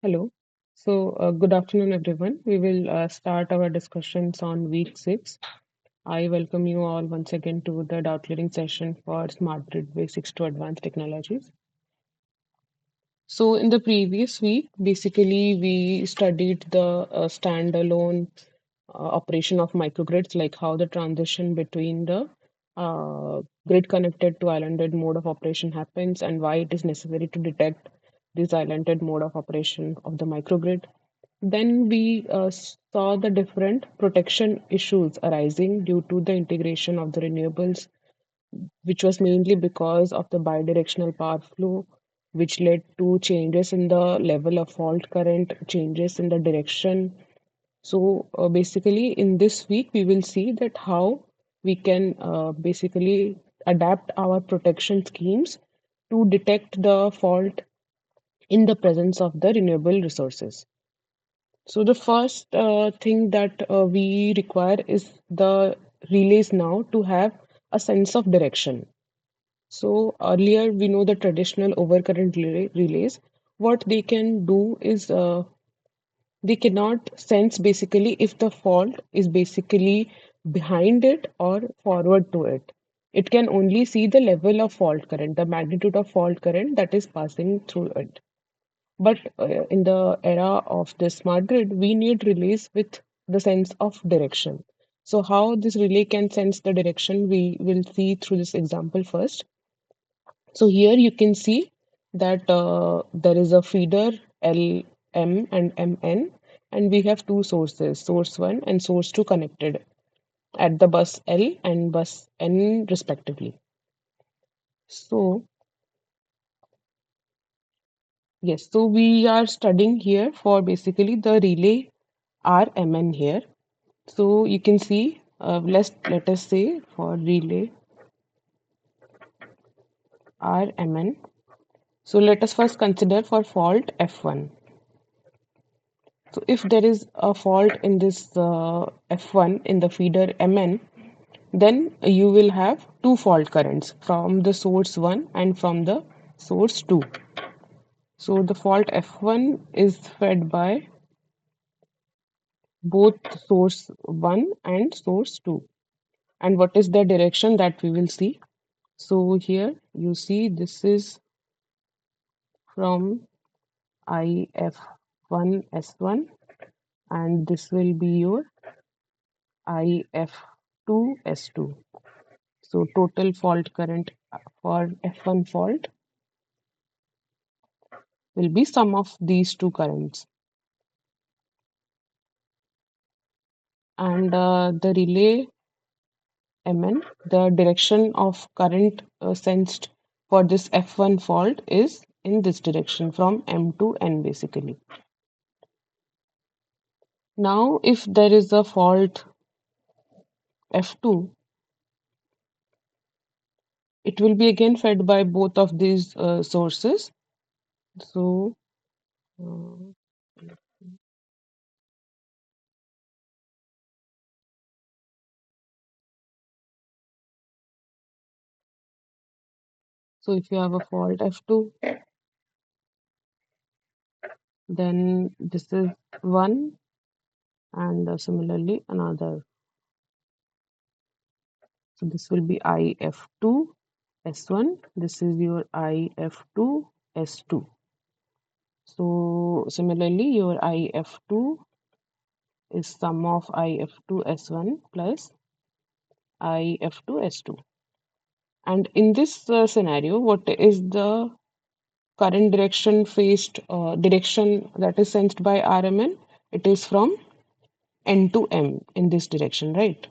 Hello. Good afternoon, everyone. We will start our discussions on week 6. I welcome you all once again to the doubt clearing session for Smart Grid Basics to Advanced Technologies. So, in the previous week, basically, we studied the standalone operation of microgrids, like how the transition between the grid connected to islanded mode of operation happens and why it is necessary to detect this islanded mode of operation of the microgrid. Then we saw the different protection issues arising due to the integration of the renewables, which was mainly because of the bidirectional power flow, which led to changes in the level of fault current, changes in the direction. Basically, in this week, we will see that how we can basically adapt our protection schemes to detect the fault in the presence of the renewable resources. So the first thing that we require is the relays now to have a sense of direction. So earlier we know the traditional overcurrent relays. What they can do is they cannot sense basically if the fault is basically behind it or forward to it. It can only see the level of fault current, the magnitude of fault current that is passing through it. But in the era of the smart grid, we need relays with the sense of direction. So, how this relay can sense the direction, we will see through this example first. So, here you can see that there is a feeder L, M, and MN, and we have two sources, source 1 and source 2 connected at the bus L and bus N respectively. So, yes, so we are studying here for basically the relay RMN here. So you can see, let us say for relay RMN. So let us first consider for fault F1. So if there is a fault in this F1 in the feeder MN, then you will have two fault currents from the source 1 and from the source 2. So the fault F1 is fed by both source 1 and source 2. And what is the direction that we will see? So here you see this is from IF1 S1 and this will be your IF2 S2. So total fault current for F1 fault will be sum of these two currents. And the relay MN, the direction of current sensed for this F1 fault is in this direction from M to N basically. Now, if there is a fault F2, it will be again fed by both of these sources. So, uh, so if you have a fault F2, then this is one, and similarly another. So this will be IF2 S1. This is your IF2 S2. So similarly, your IF2 is sum of IF2 S1 plus IF2 S2. And in this scenario, what is the current direction faced direction that is sensed by RMN? It is from N to M in this direction, right?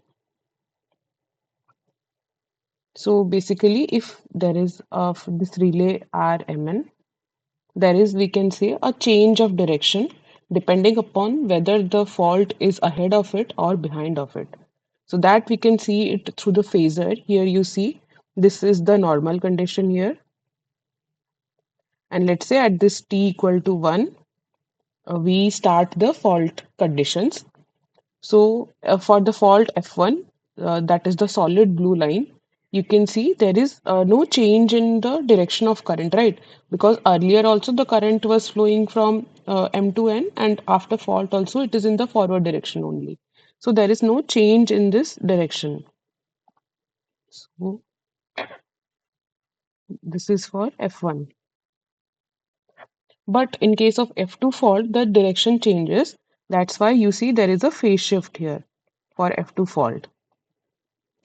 So basically, if there is of this relay RMN, there is, we can say, a change of direction depending upon whether the fault is ahead of it or behind of it. So that we can see it through the phasor. Here you see this is the normal condition here. And let's say at this t equal to 1, we start the fault conditions. So for the fault F1, that is the solid blue line, you can see there is no change in the direction of current, right? Because earlier also the current was flowing from M to N, and after fault also it is in the forward direction only. So there is no change in this direction. So this is for F1. But in case of F2 fault, the direction changes. That's why you see there is a phase shift here for F2 fault.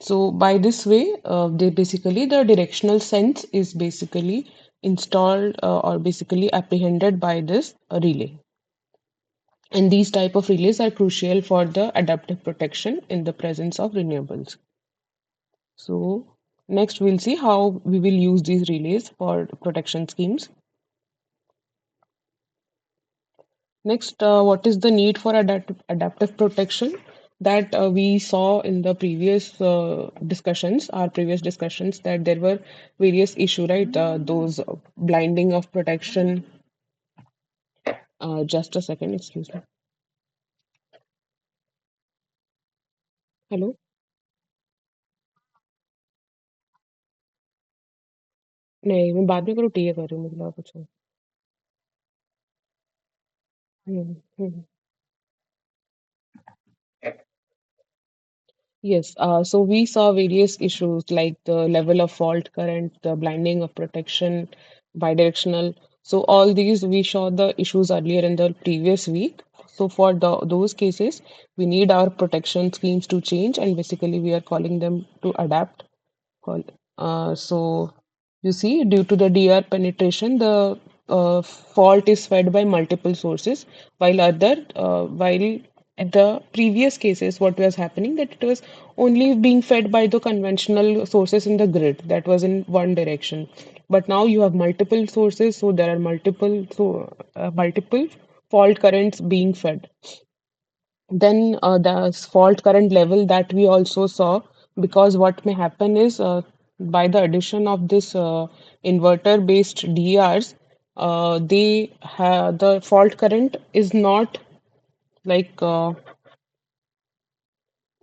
So by this way, they basically the directional sense is basically installed or basically apprehended by this relay. And these type of relays are crucial for the adaptive protection in the presence of renewables. So next we'll see how we will use these relays for protection schemes. Next, what is the need for adaptive protection that we saw in the previous discussions, our previous discussions, that there were various issues, right? Those blinding of protection. Just a second, excuse me. Hello? नहीं मैं बाद में करूँ TA कर रही हूँ मतलब कुछ हम्म Yes, so we saw various issues like the level of fault current, the blinding of protection, bidirectional. So all these we saw the issues earlier in the previous week. So for those cases, we need our protection schemes to change, and basically we are calling them to adapt. Call. So you see, due to the DR penetration, the fault is fed by multiple sources, while at the previous cases, what was happening that it was only being fed by the conventional sources in the grid that was in one direction. But now you have multiple sources, so there are multiple fault currents being fed. Then the fault current level that we also saw, because what may happen is by the addition of this inverter based DRs, they have the fault current is not like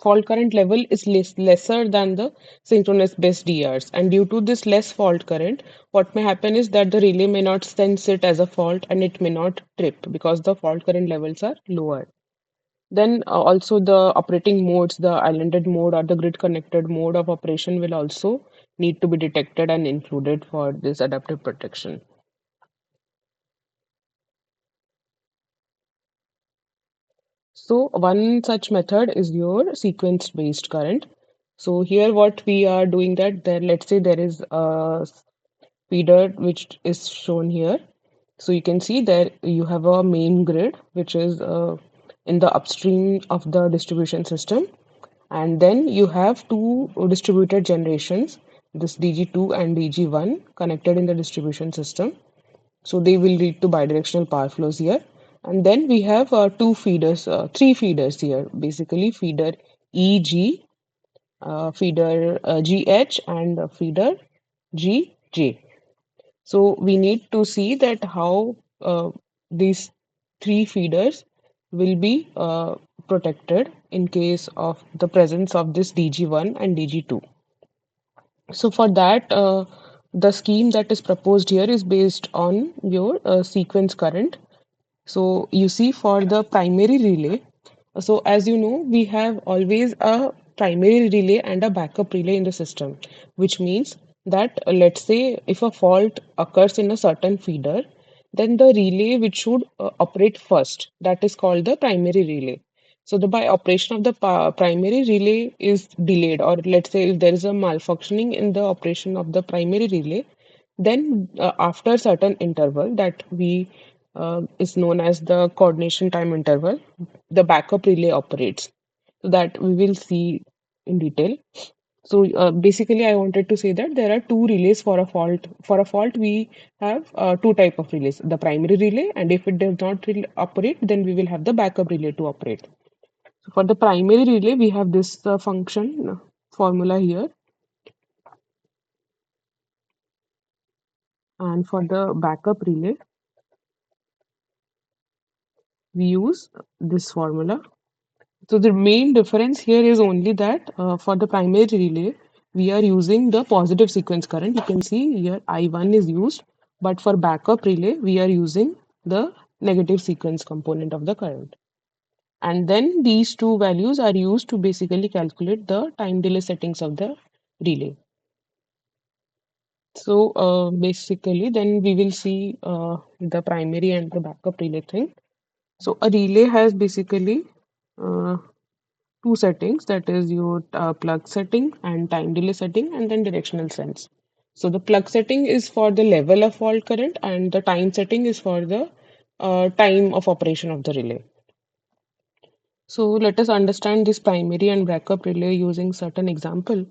fault current level is lesser than the synchronous based DRs, and due to this less fault current, what may happen is that the relay may not sense it as a fault and it may not trip because the fault current levels are lower. Then also the operating modes, the islanded mode or the grid connected mode of operation will also need to be detected and included for this adaptive protection. So one such method is your sequence based current. So here what we are doing that there, let's say there is a feeder which is shown here. So you can see there you have a main grid which is in the upstream of the distribution system, and then you have two distributed generations, this DG2 and DG1 connected in the distribution system. So they will lead to bidirectional power flows here. And then we have three feeders here, basically feeder EG, feeder GH, and feeder GJ. So we need to see that how these three feeders will be protected in case of the presence of this DG1 and DG2. So for that, the scheme that is proposed here is based on your sequence current. So you see for the primary relay, so as you know, we have always a primary relay and a backup relay in the system, which means that let's say if a fault occurs in a certain feeder, then the relay which should operate first, that is called the primary relay. So the by operation of the primary relay is delayed, or let's say if there is a malfunctioning in the operation of the primary relay, then after certain interval that we is known as the coordination time interval, the backup relay operates. So that we will see in detail. So basically, I wanted to say that there are two relays for a fault. For a fault, we have two type of relays: the primary relay, and if it does not operate, then we will have the backup relay to operate. So for the primary relay, we have this function formula here, and for the backup relay, we use this formula. So the main difference here is only that for the primary relay, we are using the positive sequence current. You can see here I1 is used, but for backup relay, we are using the negative sequence component of the current. And then these two values are used to basically calculate the time delay settings of the relay. So basically, then we will see the primary and the backup relay thing. So a relay has basically uh, two settings, that is your plug setting and time delay setting, and then directional sense. So the plug setting is for the level of fault current, and the time setting is for the time of operation of the relay. So let us understand this primary and backup relay using certain example.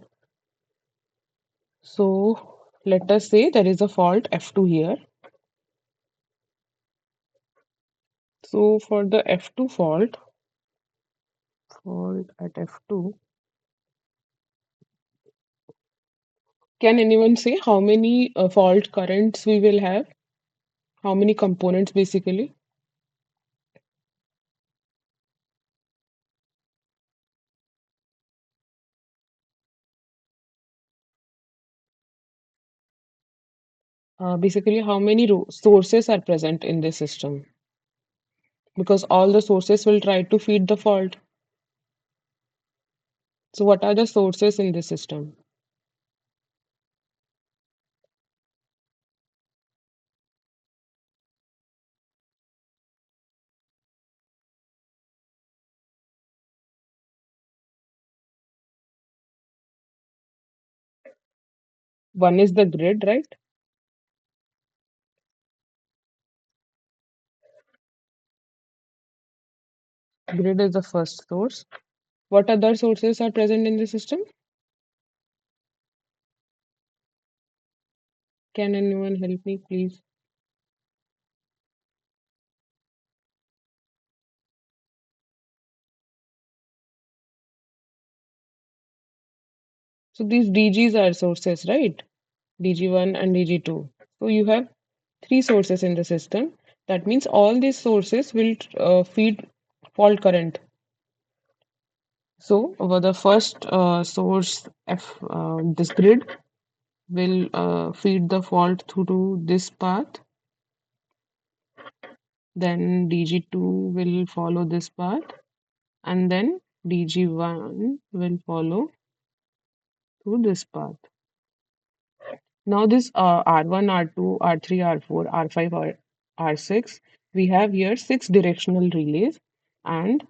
So let us say there is a fault F2 here. So for the F2 fault at F2, can anyone say how many fault currents we will have? How many components basically? Basically, how many sources are present in this system? Because all the sources will try to feed the fault. So what are the sources in this system? One is the grid, right? Grid is the first source. What other sources are present in the system? Can anyone help me, please? So these DGs are sources, right? DG1 and DG2. So you have three sources in the system. That means all these sources will feed fault current. So over the first source, this grid will feed the fault through to this path. Then DG2 will follow this path, and then DG1 will follow through this path. Now this R1, R2, R3, R4, R5, R6, we have here six directional relays, and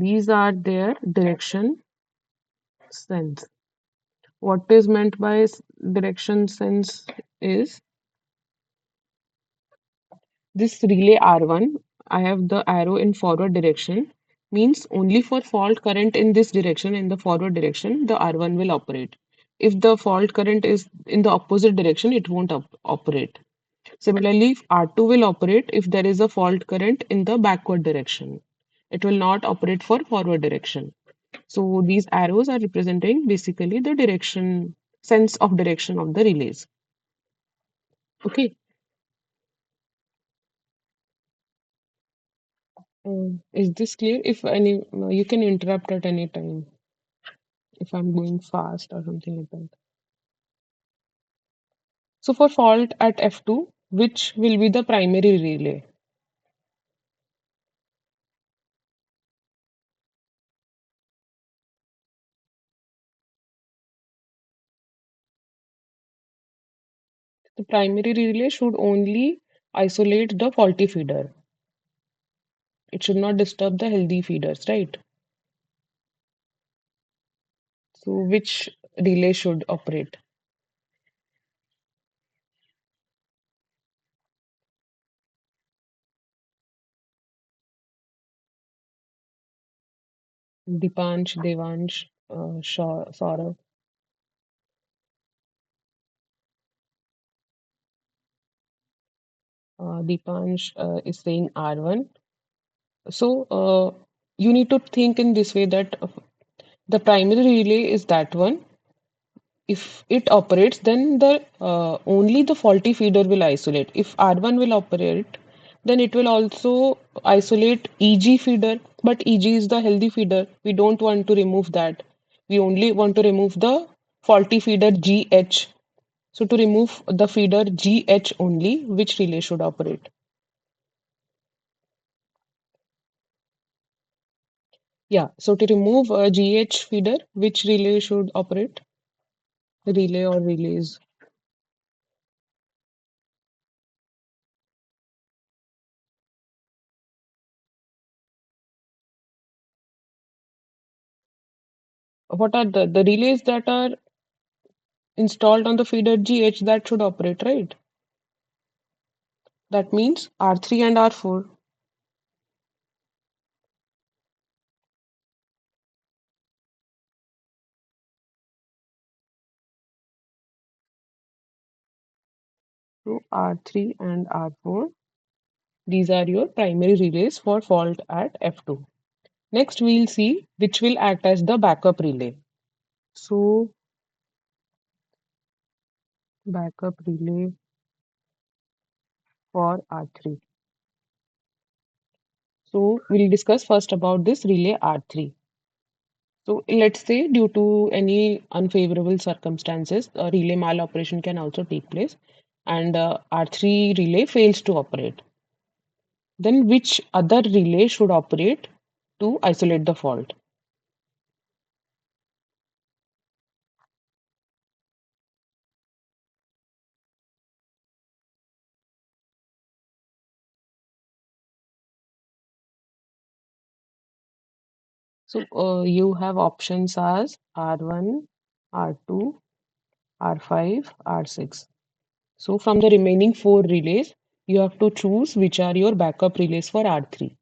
these are their direction sense. What is meant by direction sense is this relay R1, I have the arrow in forward direction, means only for fault current in this direction, in the forward direction, the R1 will operate. If the fault current is in the opposite direction, it won't operate. Similarly, R2 will operate if there is a fault current in the backward direction. It will not operate for forward direction. So these arrows are representing basically the direction, sense of direction of the relays. Okay. Is this clear? If any, you can interrupt at any time if I'm going fast or something like that. So for fault at F2, which will be the primary relay? The primary relay should only isolate the faulty feeder. It should not disturb the healthy feeders, right? So which relay should operate? Dipansh, Devansh, Saurav. Dipansh is saying R1. So you need to think in this way that the primary relay is that one. If it operates, then the only the faulty feeder will isolate. If R1 will operate, then it will also isolate EG feeder, but EG is the healthy feeder. We don't want to remove that. We only want to remove the faulty feeder GH. So to remove the feeder GH only, which relay should operate? Yeah, so to remove a GH feeder, which relay should operate? Relay or relays? What are the relays that are installed on the feeder GH that should operate, right? That means R3 and R4. So R3 and R4, these are your primary relays for fault at F2. Next, we'll see which will act as the backup relay. So backup relay for R3. So we'll discuss first about this relay R3. So let's say due to any unfavorable circumstances, a relay maloperation can also take place and R3 relay fails to operate. Then which other relay should operate to isolate the fault? So you have options as R1, R2, R5, R6. So from the remaining four relays, you have to choose which are your backup relays for R3.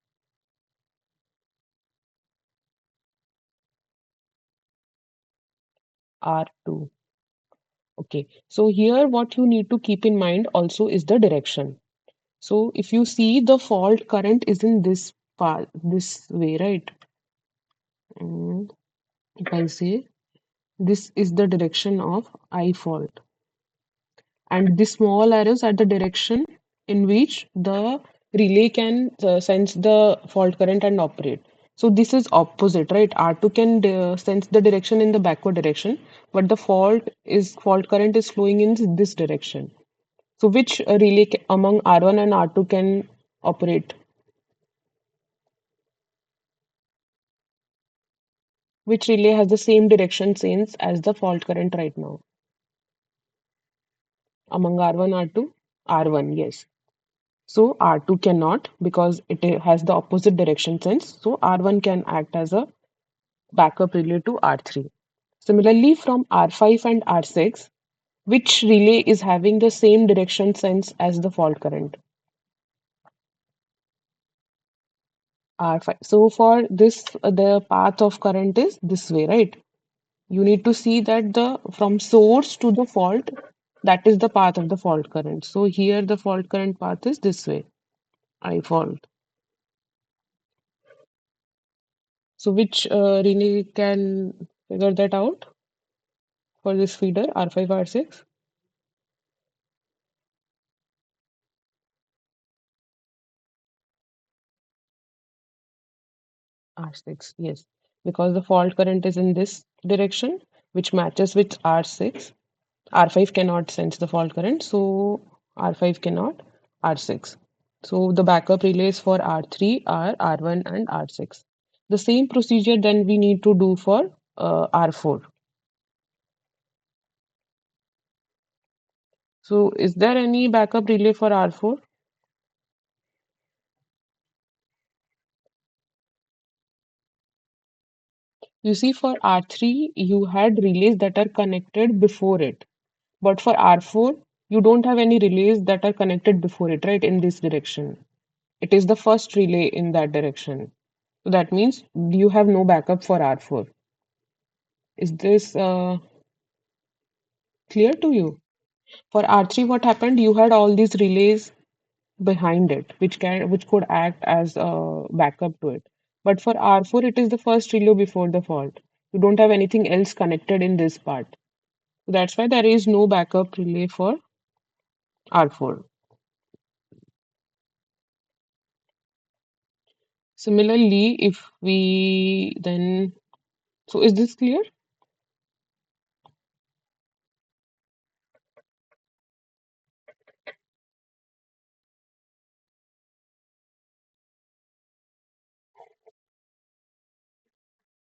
R2. Okay. So here what you need to keep in mind also is the direction. So if you see the fault current is in this path, this way, right? Mm, if I say this is the direction of I fault, and the small arrows are the direction in which the relay can sense the fault current and operate. So this is opposite, right? R2 can sense the direction in the backward direction, but the fault current is flowing in this direction. So which relay among R1 and R2 can operate? Which relay has the same direction sense as the fault current right now? Among R1, R2? R1, yes. So R2 cannot because it has the opposite direction sense. So R1 can act as a backup relay to R3. Similarly, from R5 and R6, which relay is having the same direction sense as the fault current? R5. So for this, the path of current is this way, right? You need to see that the from source to the fault, that is the path of the fault current. So here the fault current path is this way, I fault. So which relay can figure that out for this feeder R5, R6? R6, yes, because the fault current is in this direction, which matches with R6. R5 cannot sense the fault current, so R5 cannot, R6. So the backup relays for R3 are R1 and R6. The same procedure then we need to do for R4. So is there any backup relay for R4? You see, for R3, you had relays that are connected before it. But for R4, you don't have any relays that are connected before it, right, in this direction. It is the first relay in that direction. So that means you have no backup for R4. Is this clear to you? For R3, what happened? You had all these relays behind it, which could act as a backup to it. But for R4, it is the first relay before the fault. You don't have anything else connected in this part. So that's why there is no backup relay for R4. Similarly, if we then, so is this clear?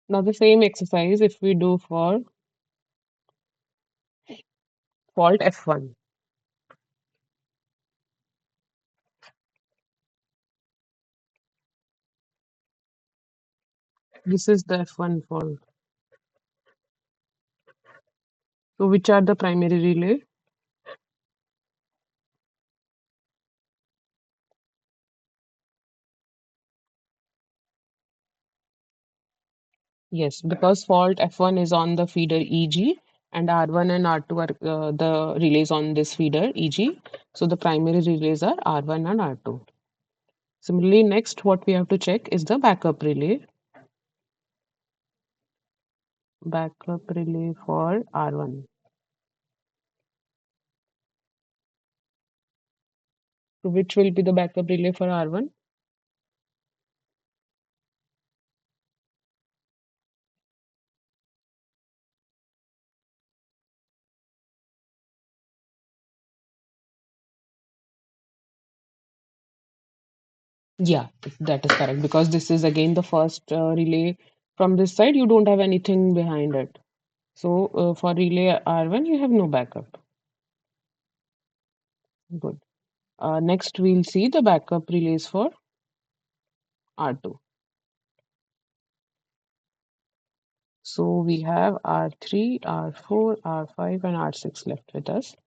Now the same exercise if we do for fault F1. This is the F1 fault. So which are the primary relay? Yes, because fault F1 is on the feeder EG and R1 and R2 are the relays on this feeder EG. So the primary relays are R1 and R2. Similarly, next what we have to check is the backup relay. Backup relay for R1. So which will be the backup relay for R1? Yeah, that is correct because this is again the first relay from this side. You don't have anything behind it. So for relay R1, you have no backup. Good. Next, we'll see the backup relays for R2. So we have R3, R4, R5, and R6 left with us.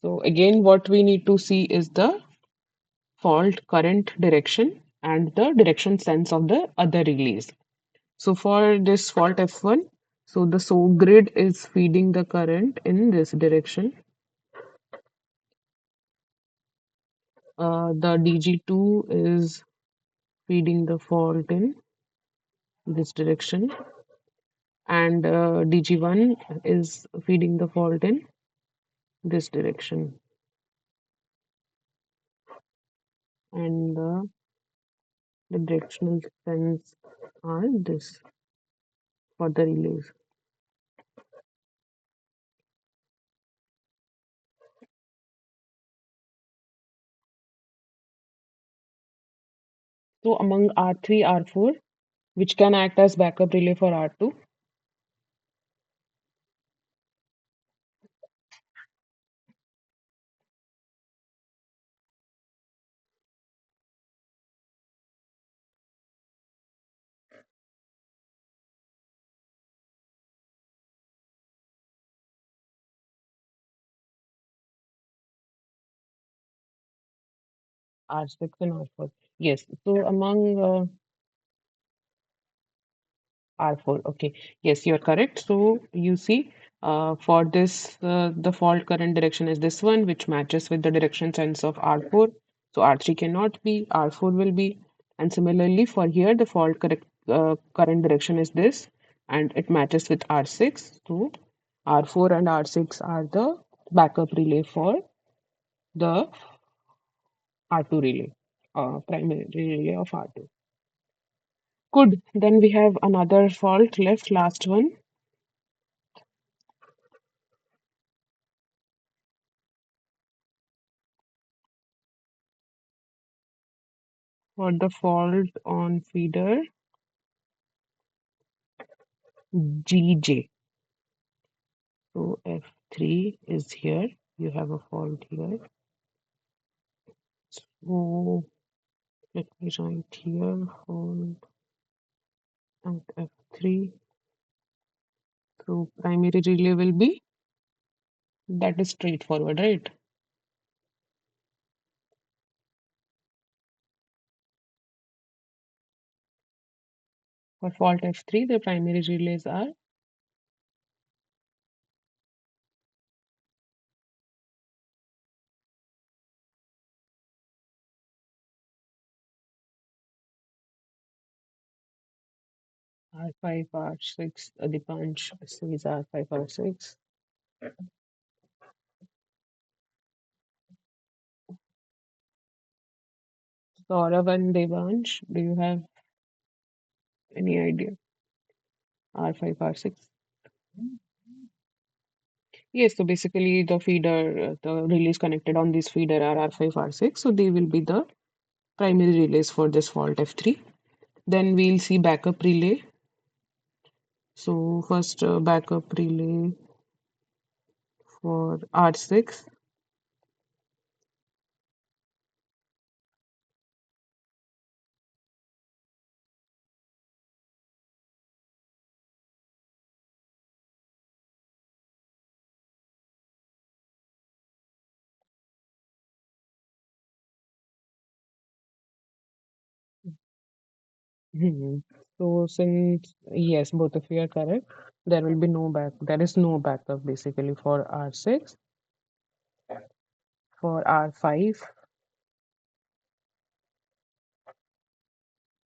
So again, what we need to see is the fault current direction and the direction sense of the other relays. So for this fault F1, so the grid is feeding the current in this direction. The DG2 is feeding the fault in this direction, and DG1 is feeding the fault in this direction. And the directional sense are this for the relays. So among R3, R4, which can act as backup relay for R2? R6 and R4. Yes. So among R4. Okay. Yes, you're correct. So you see, for this, the fault current direction is this one, which matches with the direction sense of R4. So R3 cannot be, R4 will be. And similarly, for here, the current direction is this, and it matches with R6. So R4 and R6 are the backup relay for the R2 relay, primary relay of R2. Good. Then we have another fault left, last one. For the fault on feeder GJ. So F3 is here. You have a fault here. So let me write here fault at F3. So primary relay will be, that is straightforward, right? For fault F3, the primary relays are R5, R6. Dipansh says R5, R6. Saurav and Devansh, do you have any idea? R5, R6. Yes, so basically the feeder, the relays connected on this feeder are R5, R6. So they will be the primary relays for this fault F3. Then we'll see backup relay. So first backup relay for R6. Mhm. So since yes, both of you are correct, there is no backup basically for R6. For R5,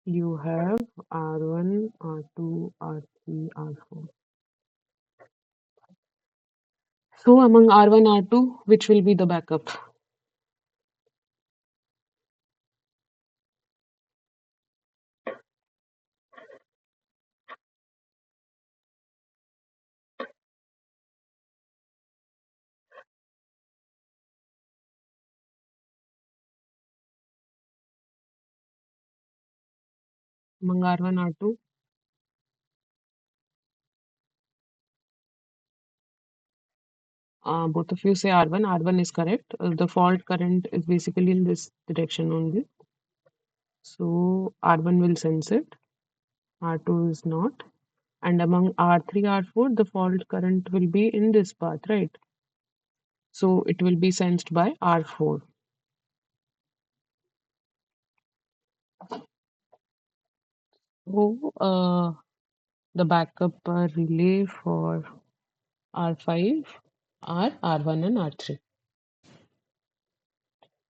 you have R1, R2, R3, R4. So among R1, R2, which will be the backup? Among R1, R2, both of you say R1. R1 is correct. The fault current is basically in this direction only. So R1 will sense it. R2 is not. And among R3, R4, the fault current will be in this path, right? So it will be sensed by R4. So the backup relay for R5 are R1 and R3.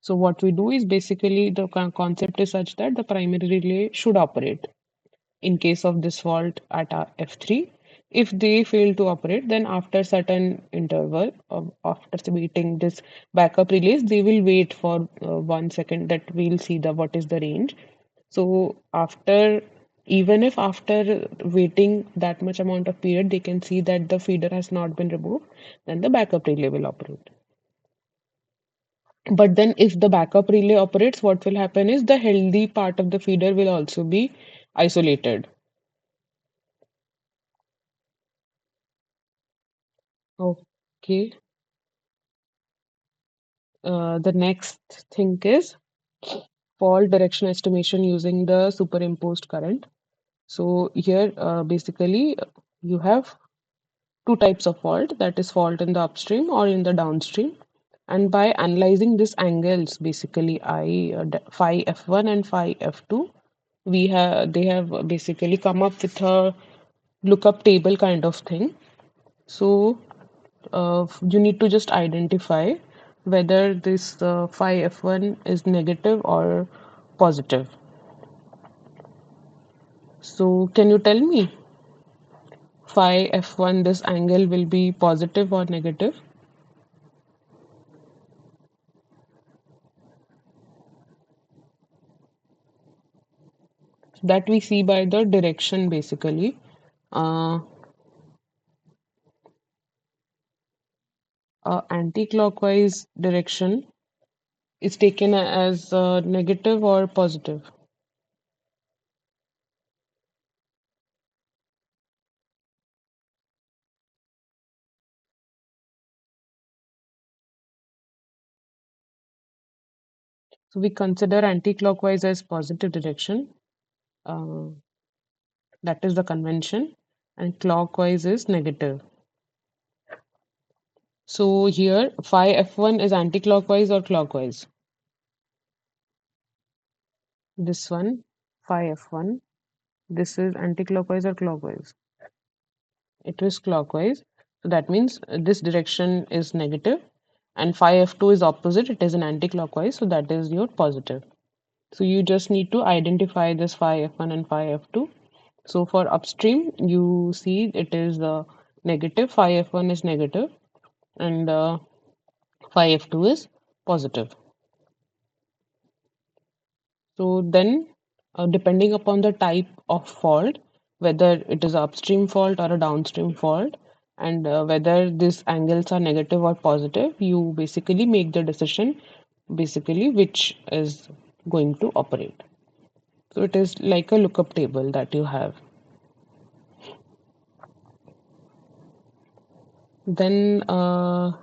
So what we do is basically the concept is such that the primary relay should operate in case of this fault at F3. If they fail to operate, then after certain interval of after waiting this backup relays, they will wait for 1 second that we'll see the what is the range. So after even if after waiting that much amount of period, they can see that the feeder has not been removed, then the backup relay will operate. But then if the backup relay operates, what will happen is the healthy part of the feeder will also be isolated. Okay. The next thing is fault direction estimation using the superimposed current. So here, basically, you have two types of fault, that is fault in the upstream or in the downstream. And by analyzing these angles, basically phi F1 and phi F2, they have basically come up with a lookup table kind of thing. So you need to just identify whether this phi F1 is negative or positive. So can you tell me phi F1, this angle will be positive or negative? That we see by the direction basically. Uh, Anti-clockwise direction is taken as negative or positive. So we consider anti-clockwise as positive direction. Uh, that is the convention, and clockwise is negative. So here phi F1 is anti-clockwise or clockwise? This one, phi F1, this is anti-clockwise or clockwise? It is clockwise. So that means this direction is negative, and phi F2 is opposite, it is an anti-clockwise, so that is your positive. So you just need to identify this phi F1 and phi F2. So for upstream, you see it is negative, phi F1 is negative, and phi F2 is positive. So then, depending upon the type of fault, whether it is upstream fault or a downstream fault, and whether these angles are negative or positive, you basically make the decision, basically, which is going to operate. So it is like a lookup table that you have. Then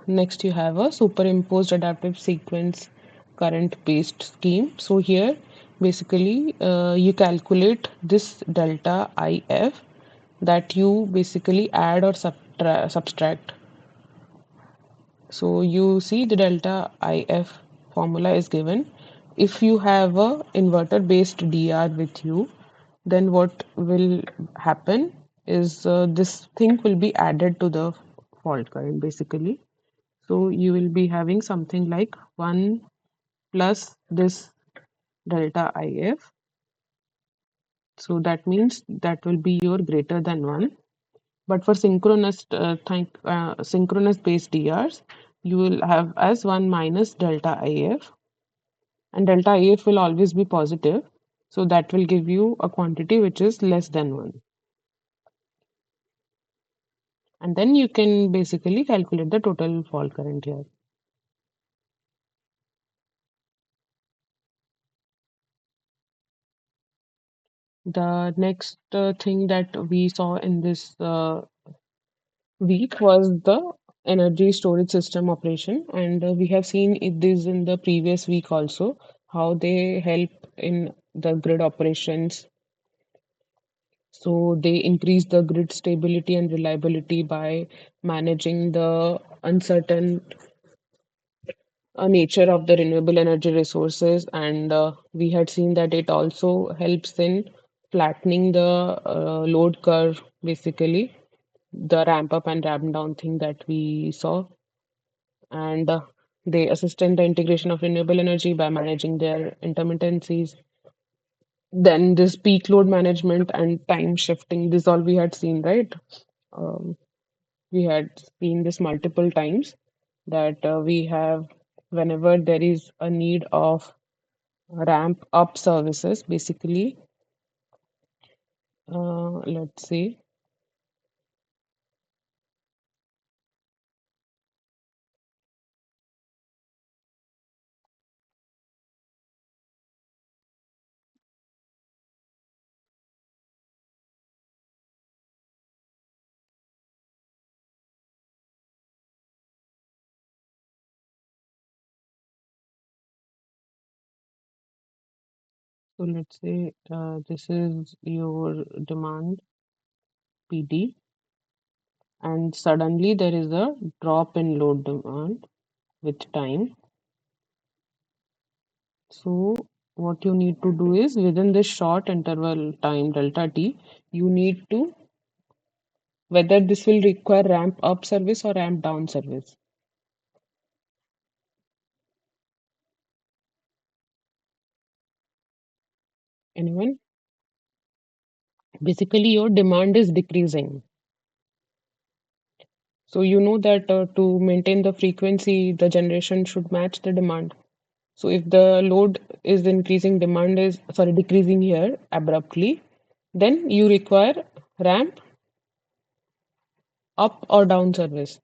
next you have a superimposed adaptive sequence current based scheme. So here basically you calculate this delta IF that you basically add or subtract. So you see the delta IF formula is given. If you have a inverter based DR with you, then what will happen is this thing will be added to the fault current basically. So you will be having something like 1 plus this delta IF. So that means that will be your greater than 1. But for synchronous based DRs, you will have as 1 minus delta IF, and delta IF will always be positive. So that will give you a quantity which is less than 1. And then you can basically calculate the total fault current here. The next thing that we saw in this week was the energy storage system operation, and we have seen this in the previous week also, how they help in the grid operations. So they increase the grid stability and reliability by managing the uncertain nature of the renewable energy resources, and we had seen that it also helps in flattening the load curve, basically the ramp up and ramp down thing that we saw, and they assist in the integration of renewable energy by managing their intermittencies. Then this peak load management and time shifting, this all we had seen, right? Um, we had seen this multiple times that we have whenever there is a need of ramp up services, basically. Let's see. So let's say this is your demand PD, and suddenly there is a drop in load demand with time. So what you need to do is within this short interval time delta T, you need to whether this will require ramp up service or ramp down service. Anyone? Basically, your demand is decreasing. So you know that to maintain the frequency, the generation should match the demand. So if the load is increasing, demand is sorry decreasing here abruptly, then you require ramp up or down service.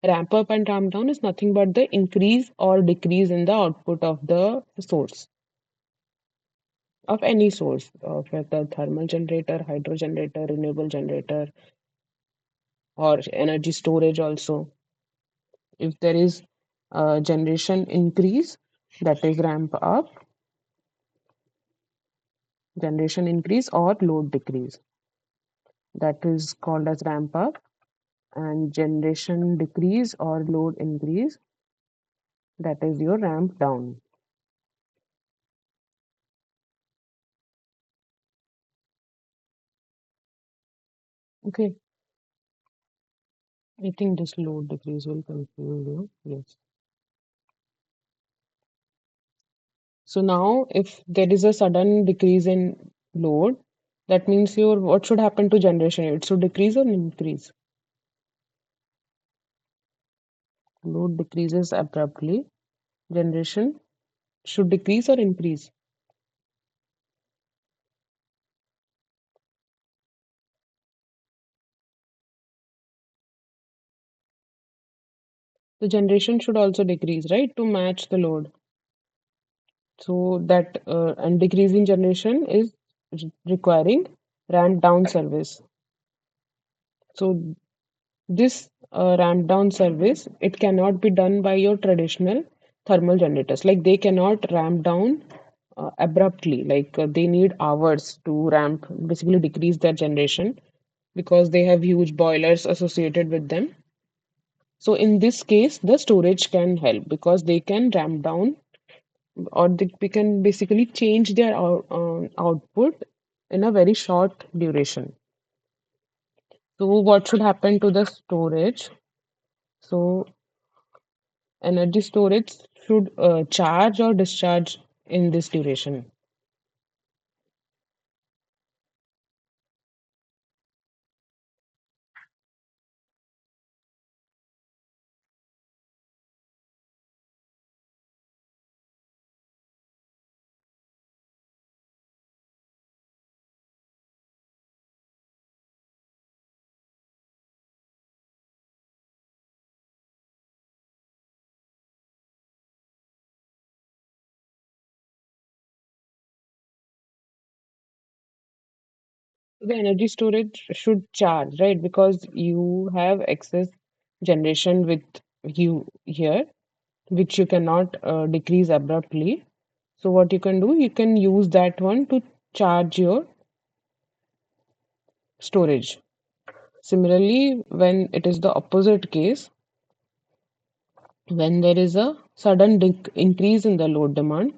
Ramp up and ramp down is nothing but the increase or decrease in the output of the source, of any source, of whether thermal generator, hydro generator, renewable generator, or energy storage also. If there is a generation increase, that is ramp up, generation increase or load decrease, that is called as ramp up, and generation decrease or load increase, that is your ramp down. Okay, I think this load decrease will confuse you. Yes. So now if there is a sudden decrease in load, that means your what should happen to generation? It should decrease or increase? Load decreases abruptly. Generation should decrease or increase? The generation should also decrease, right, to match the load. So that and decreasing generation is requiring ramp down service. So this ramp down service, it cannot be done by your traditional thermal generators. Like they cannot ramp down abruptly. Like they need hours to ramp, basically decrease their generation because they have huge boilers associated with them. So in this case, the storage can help because they can ramp down or we can basically change their output in a very short duration. So what should happen to the storage? So energy storage should charge or discharge in this duration. The energy storage should charge, right? Because you have excess generation with you here, which you cannot decrease abruptly. So what you can do, you can use that one to charge your storage. Similarly, when it is the opposite case, when there is a sudden increase in the load demand,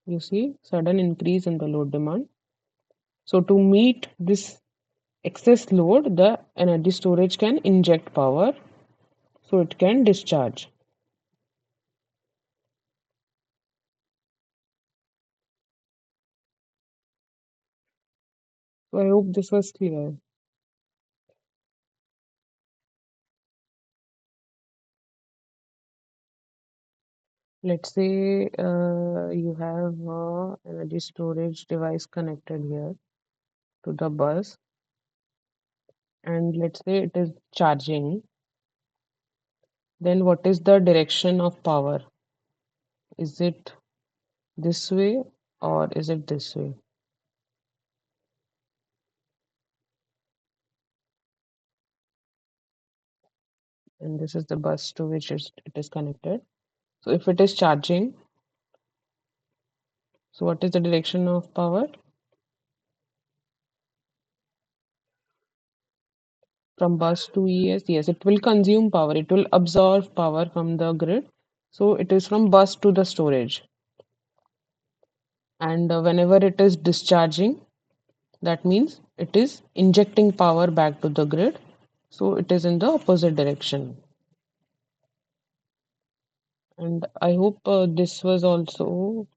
you see, sudden increase in the load demand. So to meet this excess load, the energy storage can inject power, so it can discharge. So I hope this was clear. Let's say you have a energy storage device connected here to the bus, and let's say it is charging. Then what is the direction of power? Is it this way or is it this way? And this is the bus to which it is connected. So if it is charging, so what is the direction of power? From bus to ES, yes, it will consume power. It will absorb power from the grid. So it is from bus to the storage. And whenever it is discharging, that means it is injecting power back to the grid. So it is in the opposite direction. And I hope this was also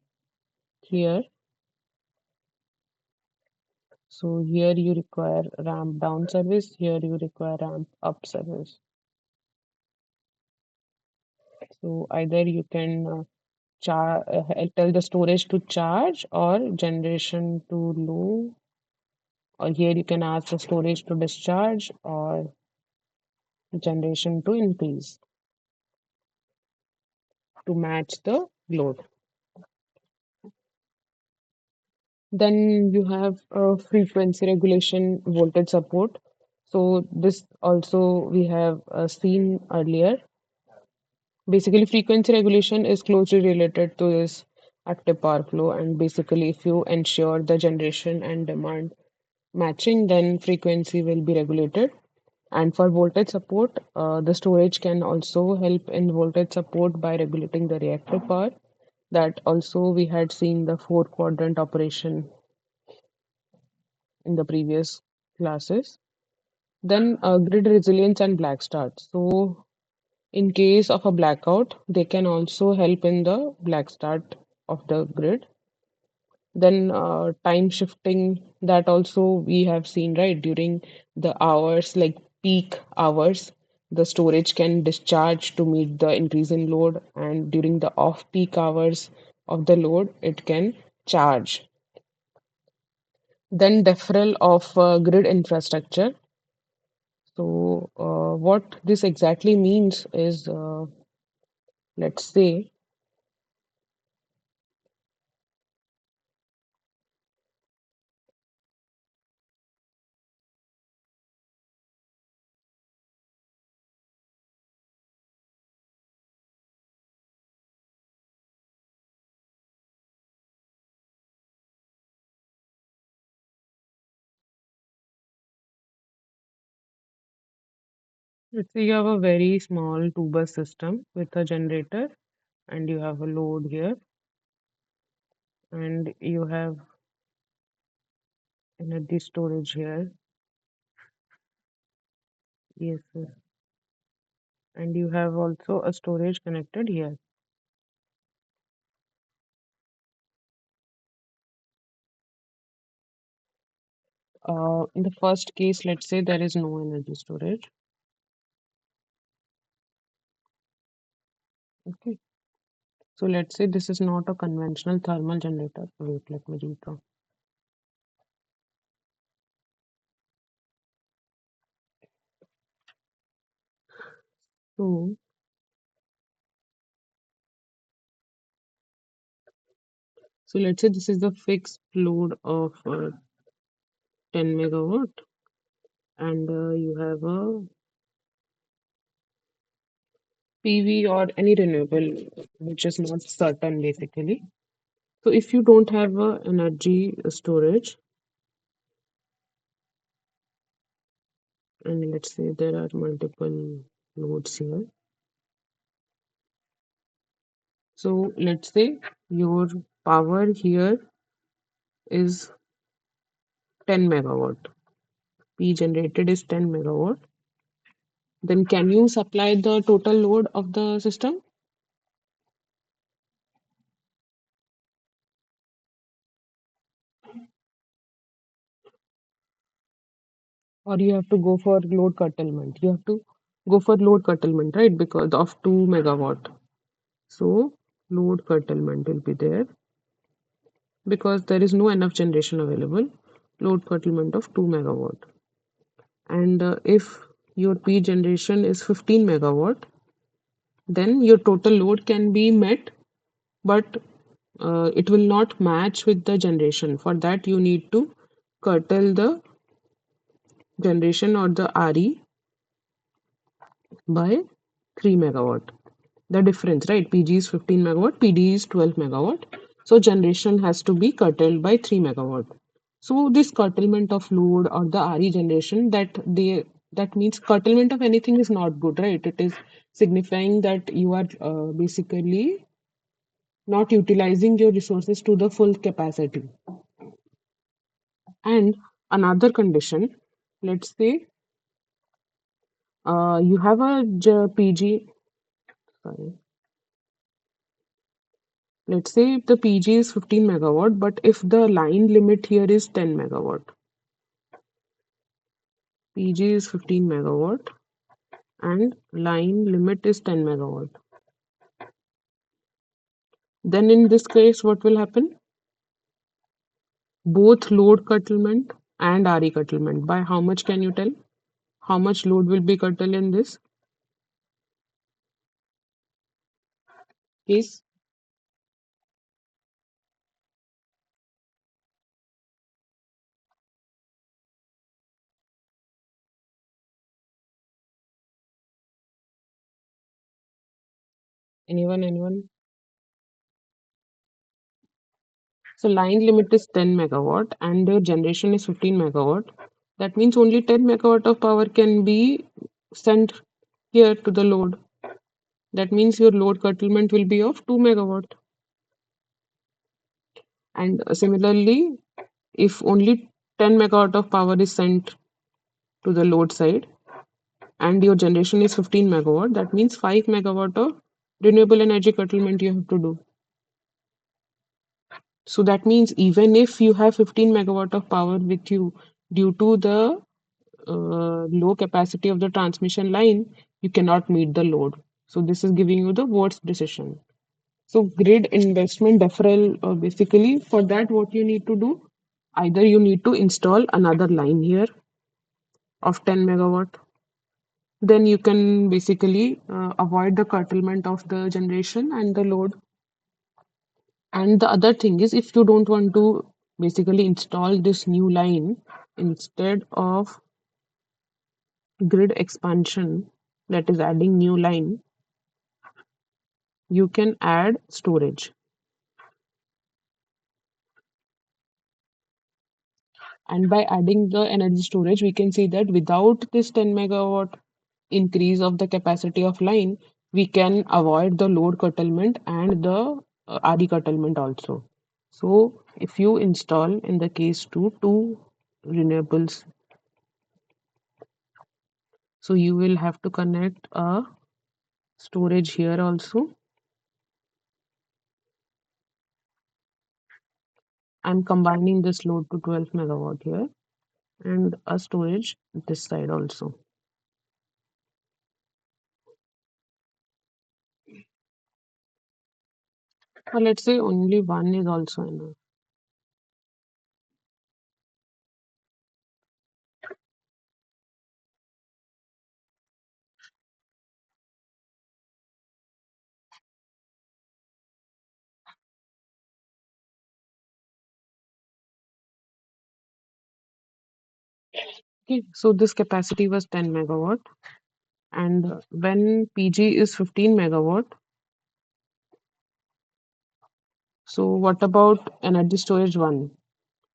clear. So here you require ramp down service, here you require ramp up service. So either you can tell the storage to charge or generation to low, or here you can ask the storage to discharge or generation to increase to match the load. Then you have frequency regulation, voltage support. So this also we have seen earlier. Basically, frequency regulation is closely related to this active power flow. And basically, if you ensure the generation and demand matching, then frequency will be regulated. And for voltage support, the storage can also help in voltage support by regulating the reactive power. That also we had seen the four quadrant operation in the previous classes. Then grid resilience and black start. So in case of a blackout, they can also help in the black start of the grid. Then time shifting, that also we have seen, right? During the hours, like peak hours, the storage can discharge to meet the increase in load, and during the off-peak hours of the load, it can charge. Then deferral of grid infrastructure. So what this exactly means is let's say you have a very small two bus system with a generator, and you have a load here, and you have energy storage here. Yes, sir. And you have also a storage connected here. In the first case, let's say there is no energy storage. Okay. So let's say this is not a conventional thermal generator. Wait, let me read the. So, so let's say this is the fixed load of 10 megawatt, and you have a PV or any renewable, which is not certain basically. So if you don't have energy storage, and let's say there are multiple loads here. So let's say your power here is 10 megawatt. P generated is 10 megawatt. Then can you supply the total load of the system? Or you have to go for load curtailment? You have to go for load curtailment, right? Because of 2 megawatt. So load curtailment will be there because there is no enough generation available. Load curtailment of 2 megawatt. And if your P generation is 15 megawatt, then your total load can be met, but it will not match with the generation. For that, you need to curtail the generation or the RE by 3 megawatt. The difference, right? PG is 15 megawatt, PD is 12 megawatt. So generation has to be curtailed by 3 megawatt. So this curtailment of load or the RE generation, that means curtailment of anything is not good, right? It is signifying that you are basically not utilizing your resources to the full capacity. And another condition, let's say you have a PG, sorry, let's say the PG is 15 megawatt, but if the line limit here is 10 megawatt, PG is 15 megawatt and line limit is 10 megawatt. Then in this case, what will happen? Both load curtailment and RE curtailment. By how much can you tell? How much load will be curtailed in this case? Anyone? So line limit is 10 megawatt and the generation is 15 megawatt. That means only 10 megawatt of power can be sent here to the load. That means your load curtailment will be of 2 megawatt. And similarly, if only 10 megawatt of power is sent to the load side and your generation is 15 megawatt, that means 5 megawatt of renewable energy curtailment you have to do. So that means even if you have 15 megawatt of power with you, due to the low capacity of the transmission line, you cannot meet the load. So this is giving you the worst decision. So grid investment deferral, basically for that, what you need to do, either you need to install another line here of 10 megawatt, then you can basically avoid the curtailment of the generation and the load. And the other thing is, if you don't want to basically install this new line, instead of grid expansion, that is adding new line, you can add storage. And by adding the energy storage, we can see that without this 10 megawatt increase of the capacity of line, we can avoid the load curtailment and the RE curtailment also. So if you install in the case two renewables, so you will have to connect a storage here also. I'm combining this load to 12 megawatt here and a storage this side also. Or let's say only one is also enough. Okay, so this capacity was 10 megawatt, and when PG is 15 megawatt, so what about energy storage 1?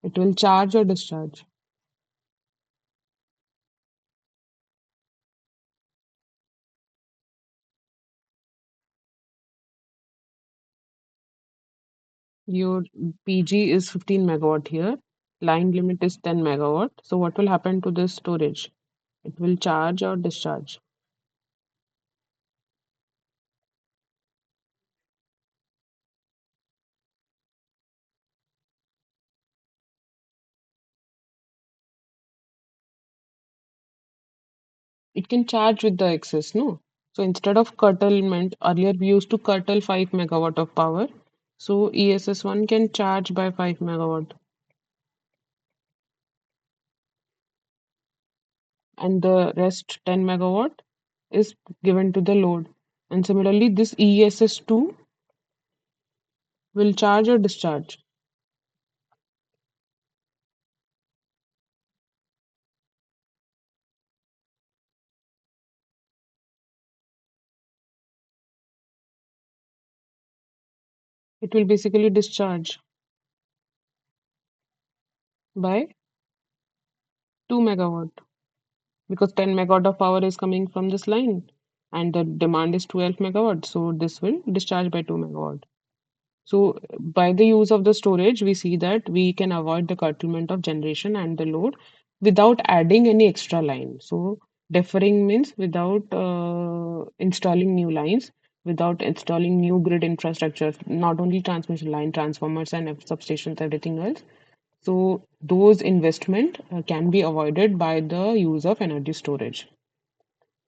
It will charge or discharge? Your PG is 15 megawatt here, line limit is 10 megawatt. So what will happen to this storage? It will charge or discharge? It can charge with the excess, no? So instead of curtailment, earlier we used to curtail 5 megawatt of power. So ESS1 can charge by 5 megawatt, and the rest 10 megawatt is given to the load. And similarly, this ESS2 will charge or discharge. It will basically discharge by 2 megawatt, because 10 megawatt of power is coming from this line and the demand is 12 megawatt. So this will discharge by 2 megawatt. So by the use of the storage, we see that we can avoid the curtailment of generation and the load without adding any extra line. So deferring means without installing new lines, without installing new grid infrastructure, not only transmission line, transformers and substations, everything else. So those investment can be avoided by the use of energy storage.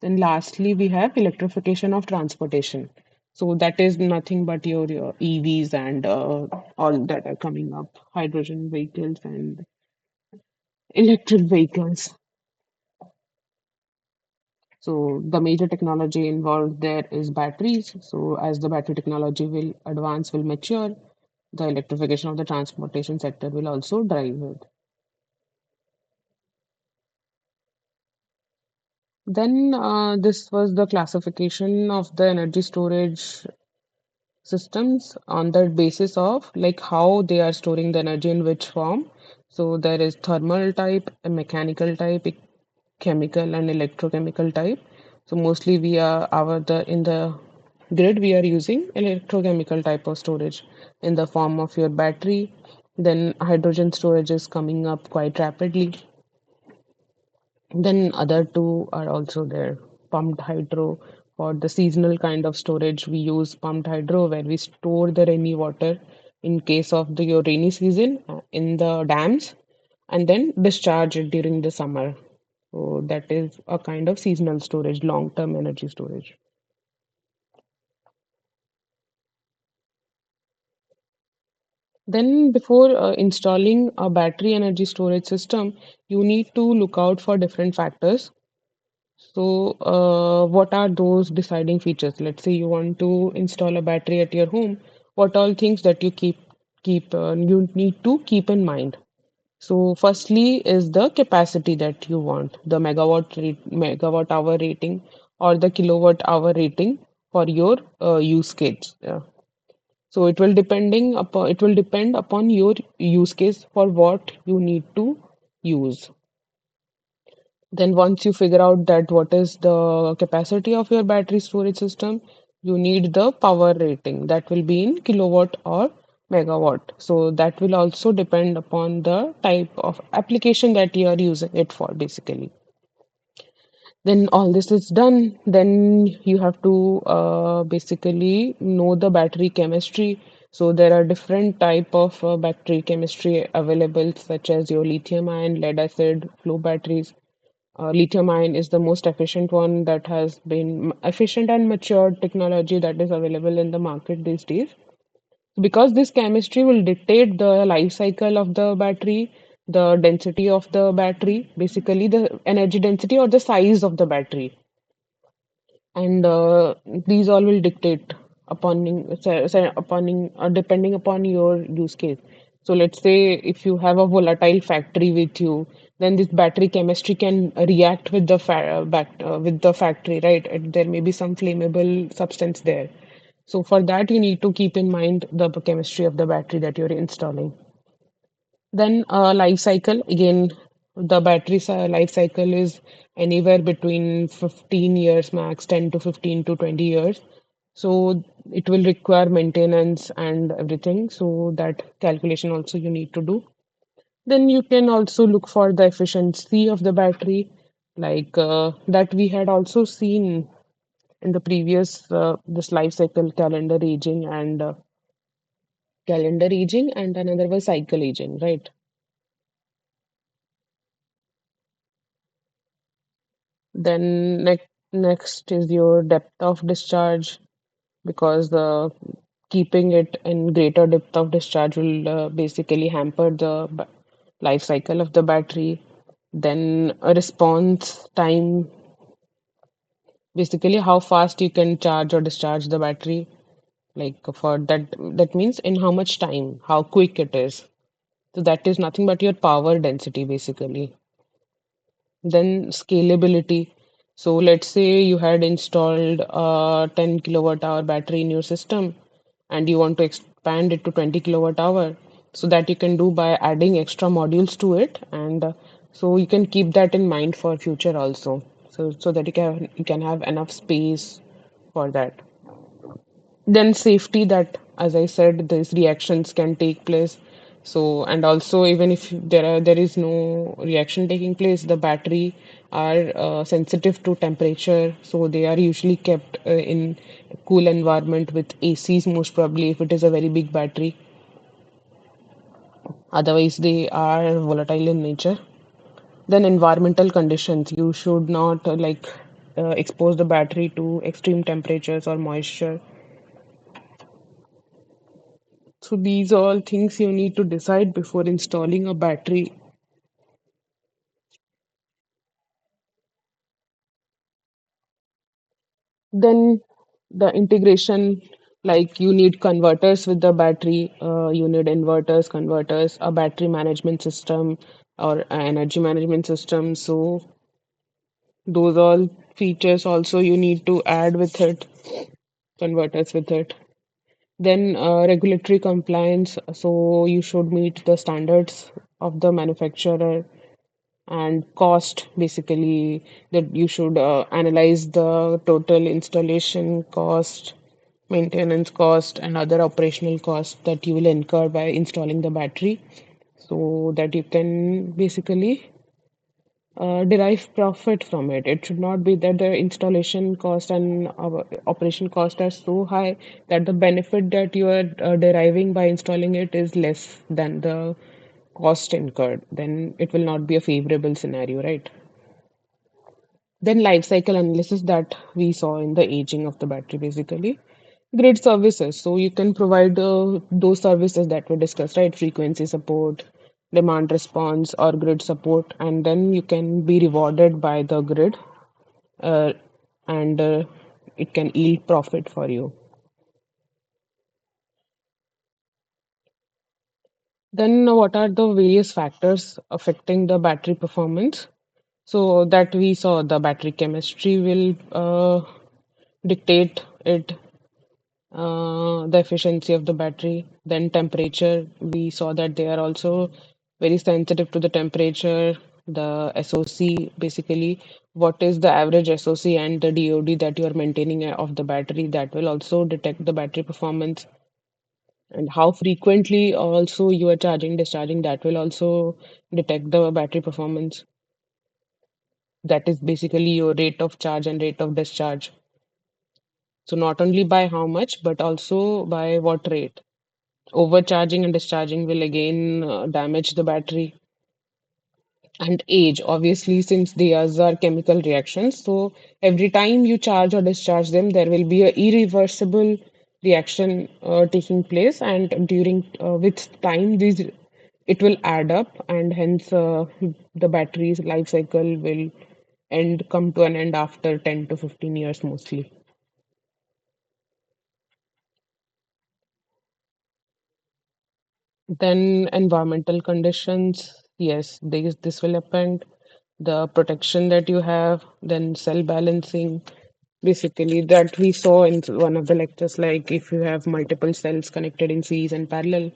Then lastly, we have electrification of transportation. So that is nothing but your EVs and all that are coming up, hydrogen vehicles and electric vehicles. So the major technology involved there is batteries. So as the battery technology will advance, will mature, the electrification of the transportation sector will also drive it. Then this was the classification of the energy storage systems on the basis of like how they are storing the energy in which form. So there is thermal type, a mechanical type, a chemical and electrochemical type. So mostly we are our the in the grid we are using electrochemical type of storage in the form of your battery. Then hydrogen storage is coming up quite rapidly. Then other two are also there. Pumped hydro for the seasonal kind of storage. We use pumped hydro where we store the rainy water in case of the your rainy season in the dams and then discharge it during the summer. So that is a kind of seasonal storage, long-term energy storage. Then before installing a battery energy storage system, you need to look out for different factors. So, what are those deciding features? Let's say you want to install a battery at your home. What all things that you need to keep in mind? So, firstly, is the capacity that you want, the megawatt hour rating or the kilowatt hour rating for your use case. So, it will depend upon your use case for what you need to use. Then once you figure out that what is the capacity of your battery storage system, you need the power rating that will be in kilowatt or megawatt. So that will also depend upon the type of application that you are using it for basically. Then all this is done, then you have to basically know the battery chemistry. So there are different type of battery chemistry available, such as your lithium ion, lead acid, flow batteries. Lithium ion is the most efficient one that has been efficient and matured technology that is available in the market these days. Because this chemistry will dictate the life cycle of the battery, the density of the battery, basically the energy density or the size of the battery, and these all will dictate depending upon your use case. So let's say if you have a volatile factory with you, then this battery chemistry can react with the with the factory, right? And there may be some flammable substance there. So for that, you need to keep in mind the chemistry of the battery that you're installing. Then life cycle, again, the life cycle is anywhere between 15 years max, 10 to 15 to 20 years. So it will require maintenance and everything. So that calculation also you need to do. Then you can also look for the efficiency of the battery, like that we had also seen in the previous this life cycle calendar aging and another was cycle aging, right? Then next is your depth of discharge because the keeping it in greater depth of discharge will basically hamper the life cycle of the battery. Then a response time, basically how fast you can charge or discharge the battery. Like for that means in how much time, how quick it is. So that is nothing but your power density basically. Then scalability. So let's say you had installed a 10 kilowatt hour battery in your system and you want to expand it to 20 kilowatt hour. So that you can do by adding extra modules to it, and so you can keep that in mind for future also. So that you can have enough space for that. Then safety, that as I said, these reactions can take place. So and also even if there is no reaction taking place, the battery are sensitive to temperature, so they are usually kept in cool environment with ACs most probably if it is a very big battery. Otherwise they are volatile in nature. Then environmental conditions, you should not expose the battery to extreme temperatures or moisture. So these are all things you need to decide before installing a battery. Then the integration, like you need converters with the battery, you need inverters, converters, a battery management system or energy management system. So those all features also you need to add with it, converters with it. Then regulatory compliance, so you should meet the standards of the manufacturer, and cost basically that you should analyze the total installation cost, maintenance cost, and other operational costs that you will incur by installing the battery, so that you can basically derive profit from it. It should not be that the installation cost and operation cost are so high that the benefit that you are deriving by installing it is less than the cost incurred. Then it will not be a favorable scenario, right? Then life cycle analysis that we saw in the aging of the battery, basically. Grid services. So you can provide those services that were discussed, right? Frequency support, demand response, or grid support, and then you can be rewarded by the grid. uh, and it can yield profit for you. Then, what are the various factors affecting the battery performance? So that we saw the battery chemistry will dictate it, the efficiency of the battery. Then temperature, we saw that they are also very sensitive to the temperature. The SOC, basically, what is the average SOC and the DOD that you are maintaining of the battery, that will also detect the battery performance. And how frequently also you are charging, discharging, that will also detect the battery performance. That is basically your rate of charge and rate of discharge. So not only by how much, but also by what rate. Overcharging and discharging will again damage the battery. And age, obviously, since these are chemical reactions, so every time you charge or discharge them, there will be a irreversible reaction taking place, and during with time, these it will add up, and hence the battery's life cycle will come to an end after 10 to 15 years mostly. Then environmental conditions, yes, this will affect the protection that you have, then cell balancing, basically that we saw in one of the lectures, like if you have multiple cells connected in series and parallel,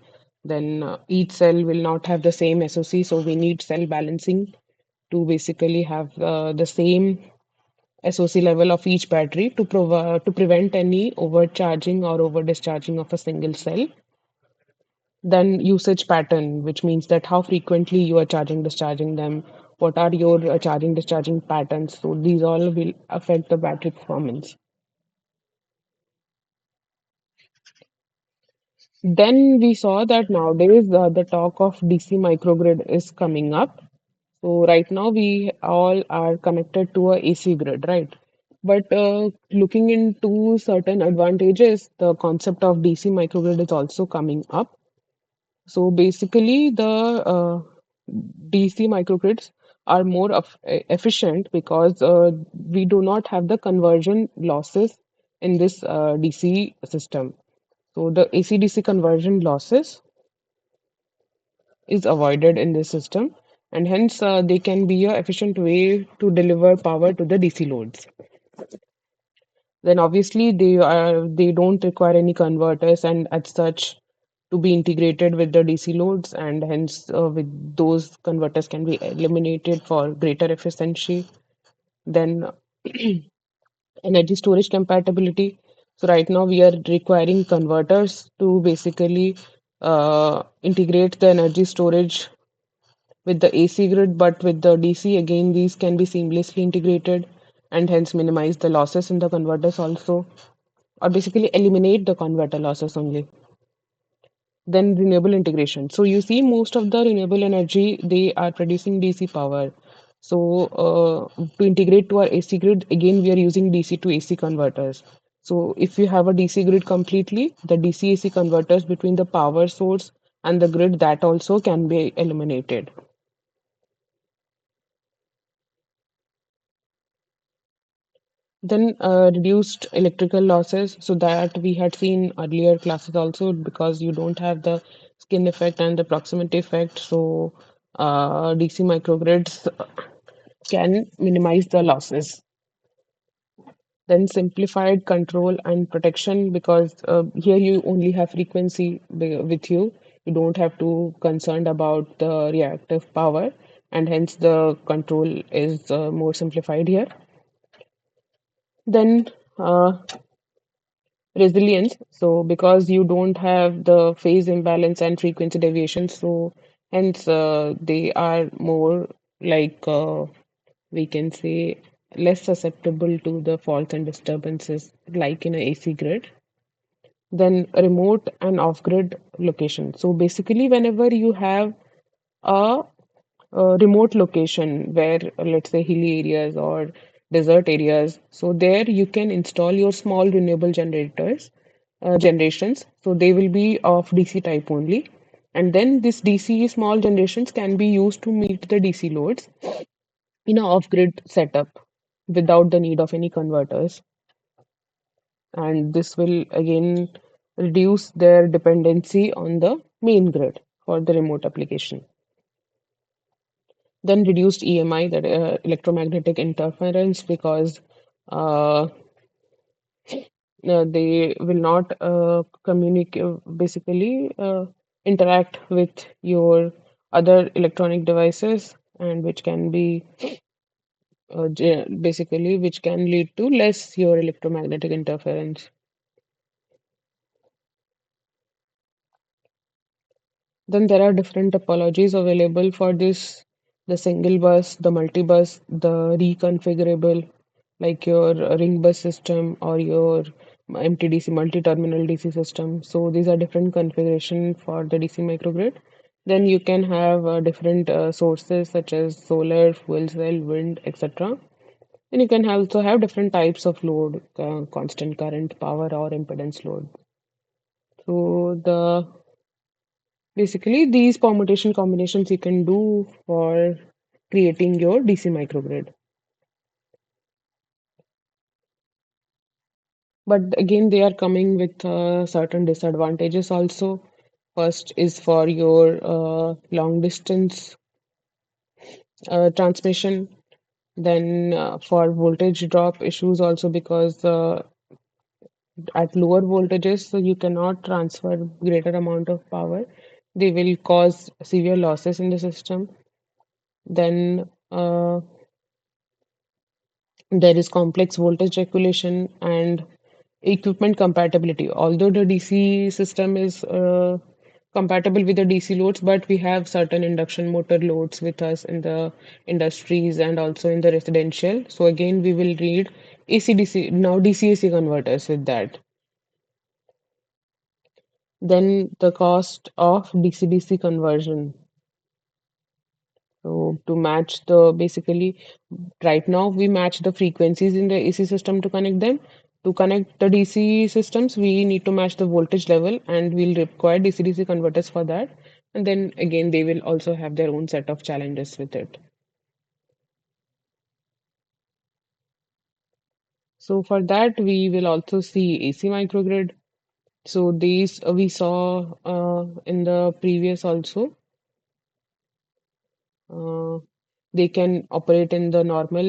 then each cell will not have the same SOC, so we need cell balancing to basically have the same SOC level of each battery to prevent any overcharging or over discharging of a single cell. Then usage pattern, which means that how frequently you are charging, discharging them, what are your charging, discharging patterns. So these all will affect the battery performance. Then we saw that nowadays the talk of DC microgrid is coming up. So right now we all are connected to a AC grid, right? But looking into certain advantages, the concept of DC microgrid is also coming up. So basically, the DC microgrids are more efficient because we do not have the conversion losses in this DC system. So the AC-DC conversion losses is avoided in this system, and hence they can be a efficient way to deliver power to the DC loads. Then obviously they don't require any converters and as such to be integrated with the DC loads, and hence with those converters can be eliminated for greater efficiency. Then energy storage compatibility. So right now we are requiring converters to basically integrate the energy storage with the AC grid, but with the DC, again, these can be seamlessly integrated and hence minimize the losses in the converters also, or basically eliminate the converter losses only. Then renewable integration. So you see most of the renewable energy, they are producing DC power. So to integrate to our AC grid, again, we are using DC to AC converters. So if you have a DC grid completely, the DC AC converters between the power source and the grid, that also can be eliminated. Then reduced electrical losses, so that we had seen earlier classes also, because you don't have the skin effect and the proximity effect. So DC microgrids can minimize the losses. Then simplified control and protection, because here you only have frequency with you. You don't have to concerned about the reactive power, and hence the control is more simplified here. Then resilience. So because you don't have the phase imbalance and frequency deviation, so hence they are more like we can say less susceptible to the faults and disturbances like in a AC grid. Then remote and off-grid location. So basically, whenever you have a remote location where, let's say, hilly areas or desert areas, so there you can install your small renewable generations. So they will be of DC type only. And then this DC small generations can be used to meet the DC loads in a off-grid setup. without the need of any converters. And this will again reduce their dependency on the main grid for the remote application. Then reduced EMI, that electromagnetic interference, because uh, they will not communicate, basically interact with your other electronic devices, and which can be basically which can lead to less your electromagnetic interference. Then there are different topologies available for this: the single bus, the multi-bus, the reconfigurable, like your ring bus system or your MTDC, multi-terminal DC system. So these are different configuration for the DC microgrid. Then you can have different sources such as solar, fuel cell, wind, etc. And you can also have different types of load, constant current, power, or impedance load. So the basically these permutation combinations you can do for creating your DC microgrid. But again, they are coming with certain disadvantages also. First is for your long distance transmission. Then for voltage drop issues also, because at lower voltages, so you cannot transfer greater amount of power. They will cause severe losses in the system. Then there is complex voltage regulation and equipment compatibility. Although the DC system is compatible with the DC loads, but we have certain induction motor loads with us in the industries and also in the residential. So again, we will need AC-DC, now DC-AC converters with that. Then the cost of DC-DC conversion. So to match the basically right now we match the frequencies in the AC system to connect them. To connect the DC systems, we need to match the voltage level, and we'll require DC-DC converters for that. And then again, they will also have their own set of challenges with it. So for that, we will also see AC microgrid. So these we saw in the previous also. Uh, they can operate in the normal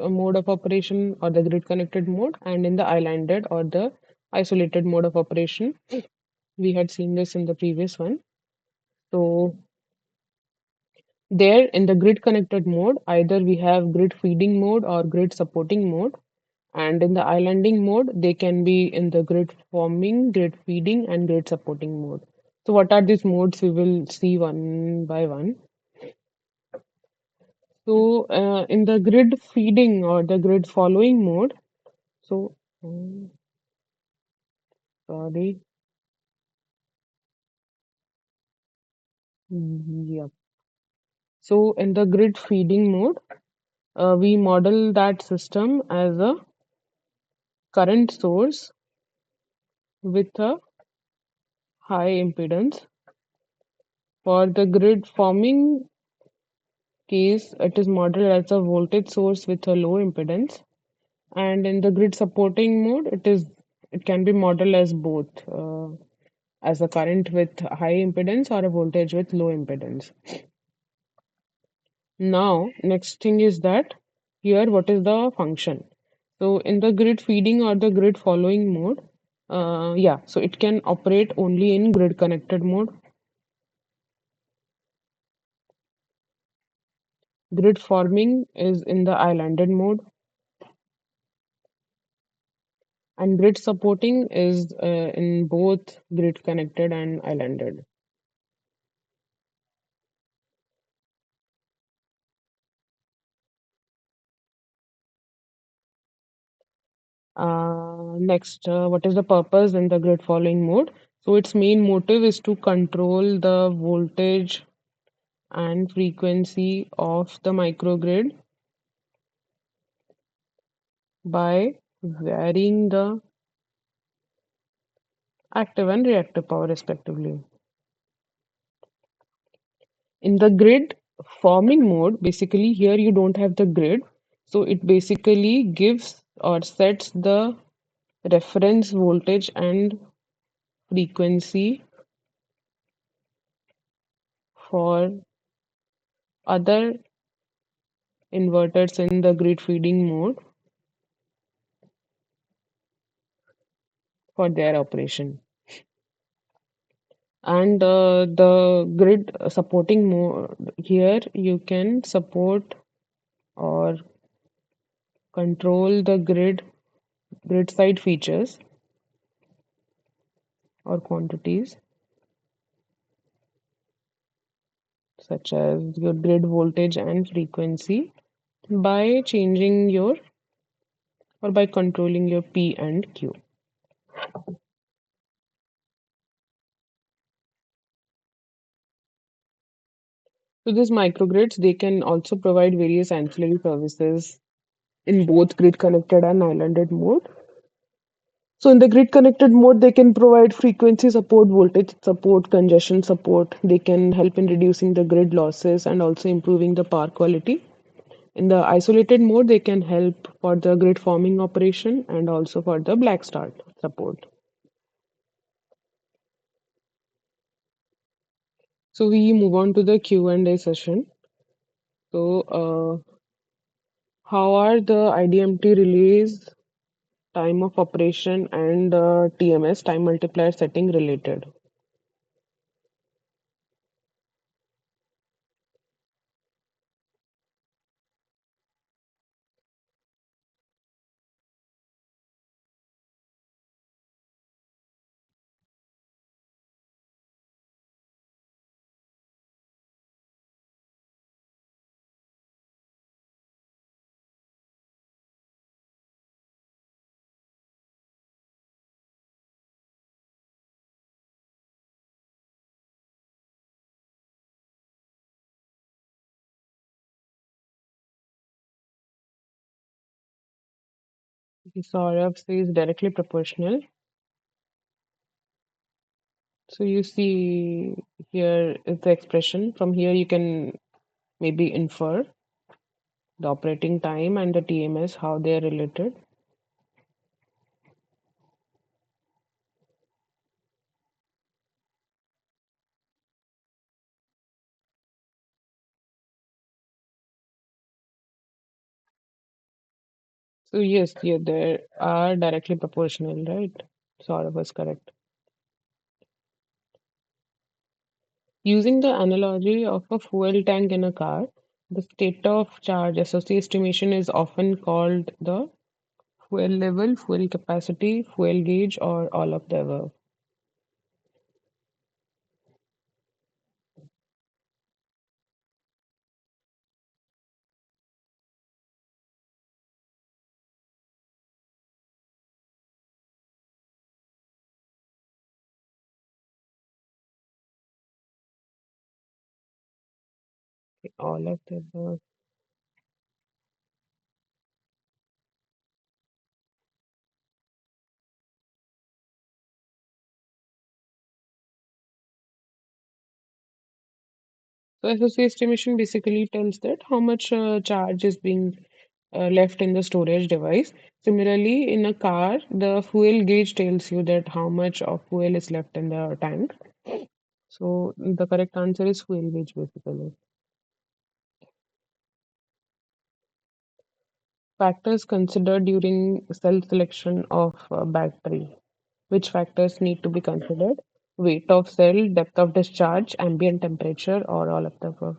mode of operation or the grid connected mode, and in the islanded or the isolated mode of operation. We had seen this in the previous one. So there in the grid connected mode, either we have grid feeding mode or grid supporting mode. And in the islanding mode, they can be in the grid forming, grid feeding, and grid supporting mode. So what are these modes? We will see one by one. So in the grid feeding or the grid following mode, so sorry, yeah. So in the grid feeding mode, we model that system as a current source with a high impedance. For the grid forming case, it is modeled as a voltage source with a low impedance. And in the grid supporting mode, it can be modeled as both, as a current with high impedance or a voltage with low impedance. Now, next thing is that here, what is the function? So in the grid feeding or the grid following mode, yeah, so it can operate only in grid connected mode. Grid forming is in the islanded mode, and grid supporting is in both grid connected and islanded. Next, what is the purpose in the grid following mode? So its main motive is to control the voltage and frequency of the microgrid by varying the active and reactive power respectively. In the grid forming mode, basically here you don't have the grid. So it basically gives or sets the reference voltage and frequency for other inverters in the grid feeding mode for their operation. And the grid supporting mode here, you can support or control the grid side features or quantities such as your grid voltage and frequency by changing your or by controlling your P and Q. So these microgrids, they can also provide various ancillary services in both grid connected and islanded mode. So in the grid connected mode, they can provide frequency support, voltage support, congestion support. They can help in reducing the grid losses and also improving the power quality. In the isolated mode, they can help for the grid forming operation and also for the black start support. So we move on to the Q&A session. So how are the IDMT relays, time of operation and TMS, time multiplier setting related? Saurabh says directly proportional. So you see here is the expression. From here you can maybe infer the operating time and the TMS, how they are related. So yes, yeah, they are directly proportional, right? Saurabh was correct. Using the analogy of a fuel tank in a car, the state of charge SOC estimation is often called the fuel level, fuel capacity, fuel gauge, or all of the above. All of the above. So SOC estimation basically tells that how much charge is being left in the storage device. Similarly, in a car, the fuel gauge tells you that how much of fuel is left in the tank. So the correct answer is fuel gauge basically. Factors considered during cell selection of battery. Which factors need to be considered? Weight of cell, depth of discharge, ambient temperature, or all of the above.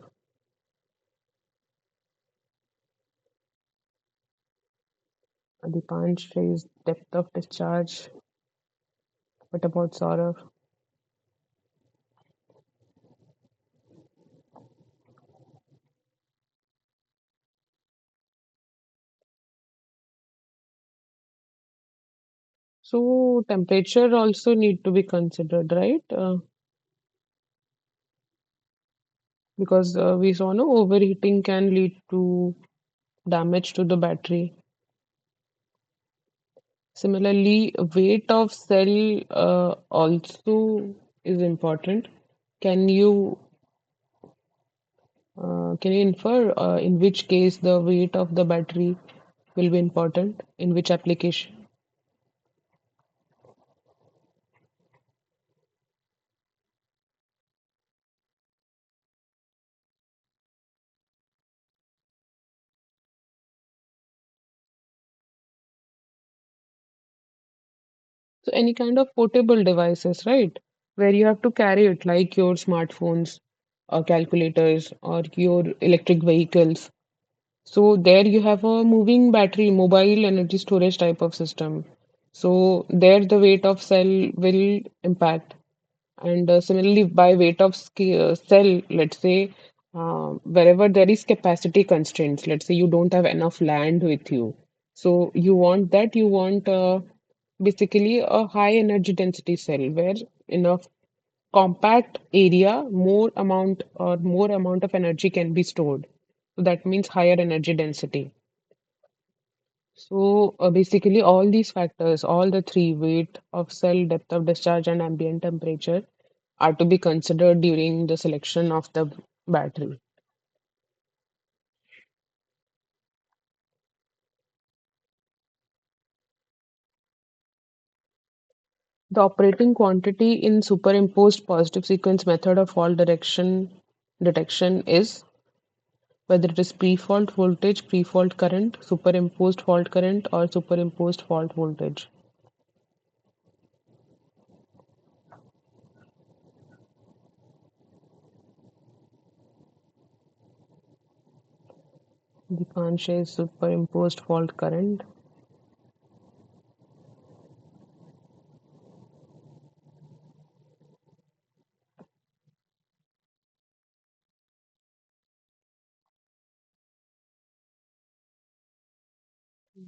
Adipansh says depth of discharge. What about Saurav? So temperature also need to be considered, right? Because we saw no overheating can lead to damage to the battery. Similarly, weight of cell also is important. Can you Can you infer in which case the weight of the battery will be important, in which application? So any kind of portable devices, right? Where you have to carry it, like your smartphones or calculators or your electric vehicles. So there you have a moving battery, mobile energy storage type of system. So there the weight of cell will impact. And similarly, by weight of cell, let's say, wherever there is capacity constraints, let's say you don't have enough land with you. So you want basically a high energy density cell where enough compact area, more amount of energy can be stored. So that means higher energy density. So basically, all these factors, all the three weight of cell, depth of discharge, and ambient temperature are to be considered during the selection of the battery. The operating quantity in superimposed positive sequence method of fault direction detection is whether it is pre-fault voltage, pre-fault current, superimposed fault current, or superimposed fault voltage. Dipansha is superimposed fault current.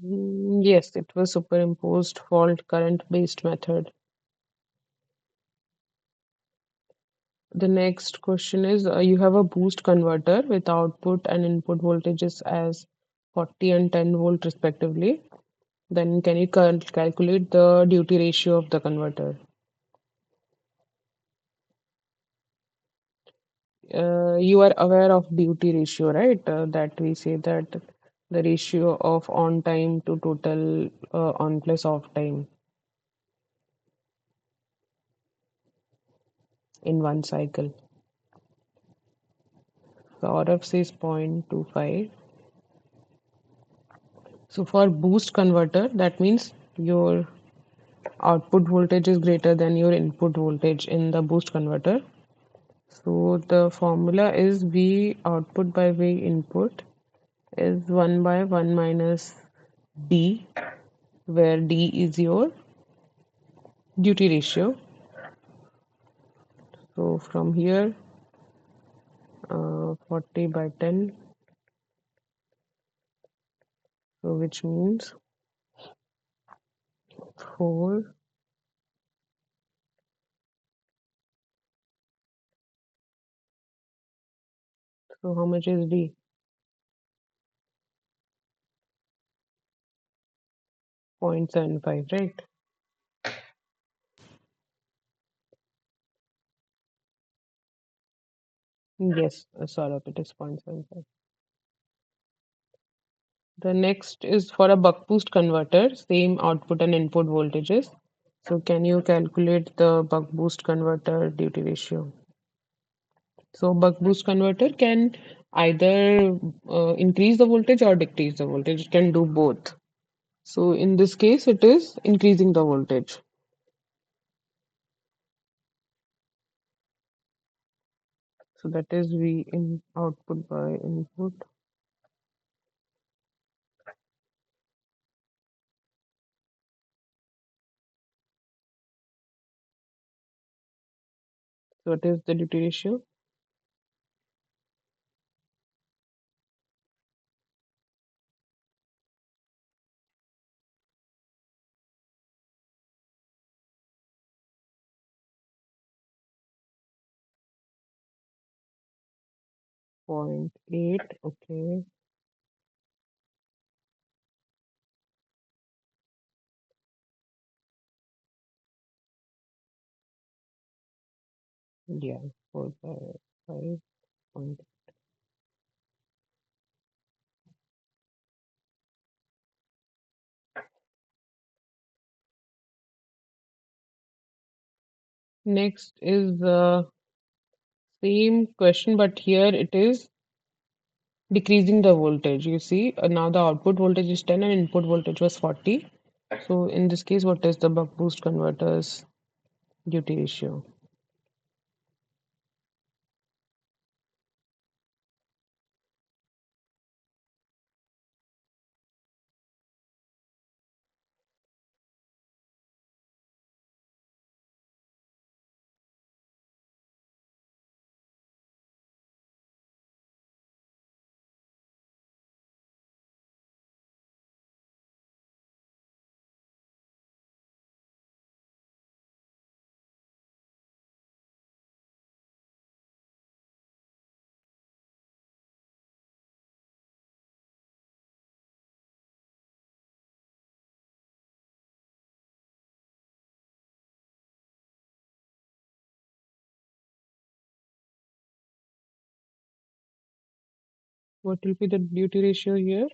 Yes, it was superimposed fault current based method. The next question is you have a boost converter with output and input voltages as 40 and 10 volt respectively. Then can you calculate the duty ratio of the converter? You are aware of duty ratio, right? That we say that the ratio of on time to total on plus off time in one cycle. The RF says 0.25. So for boost converter, that means your output voltage is greater than your input voltage in the boost converter. So the formula is V output by V input is 1 by 1 minus D, where D is your duty ratio. So from here, 40 by 10, so which means 4. So how much is D? 0.75, right? Yes, sorry, it is 0.75. The next is for a buck boost converter, same output and input voltages. So can you calculate the buck boost converter duty ratio? So buck boost converter can either increase the voltage or decrease the voltage. It can do both. So in this case, it is increasing the voltage. So that is V in output by input. So what is the duty ratio? 0.8. Okay. Yeah, 4 by 5. Next is same question, but here it is decreasing the voltage. You see, now the output voltage is 10 and input voltage was 40. So in this case, what is the buck boost converter's duty ratio? What will be the duty ratio here?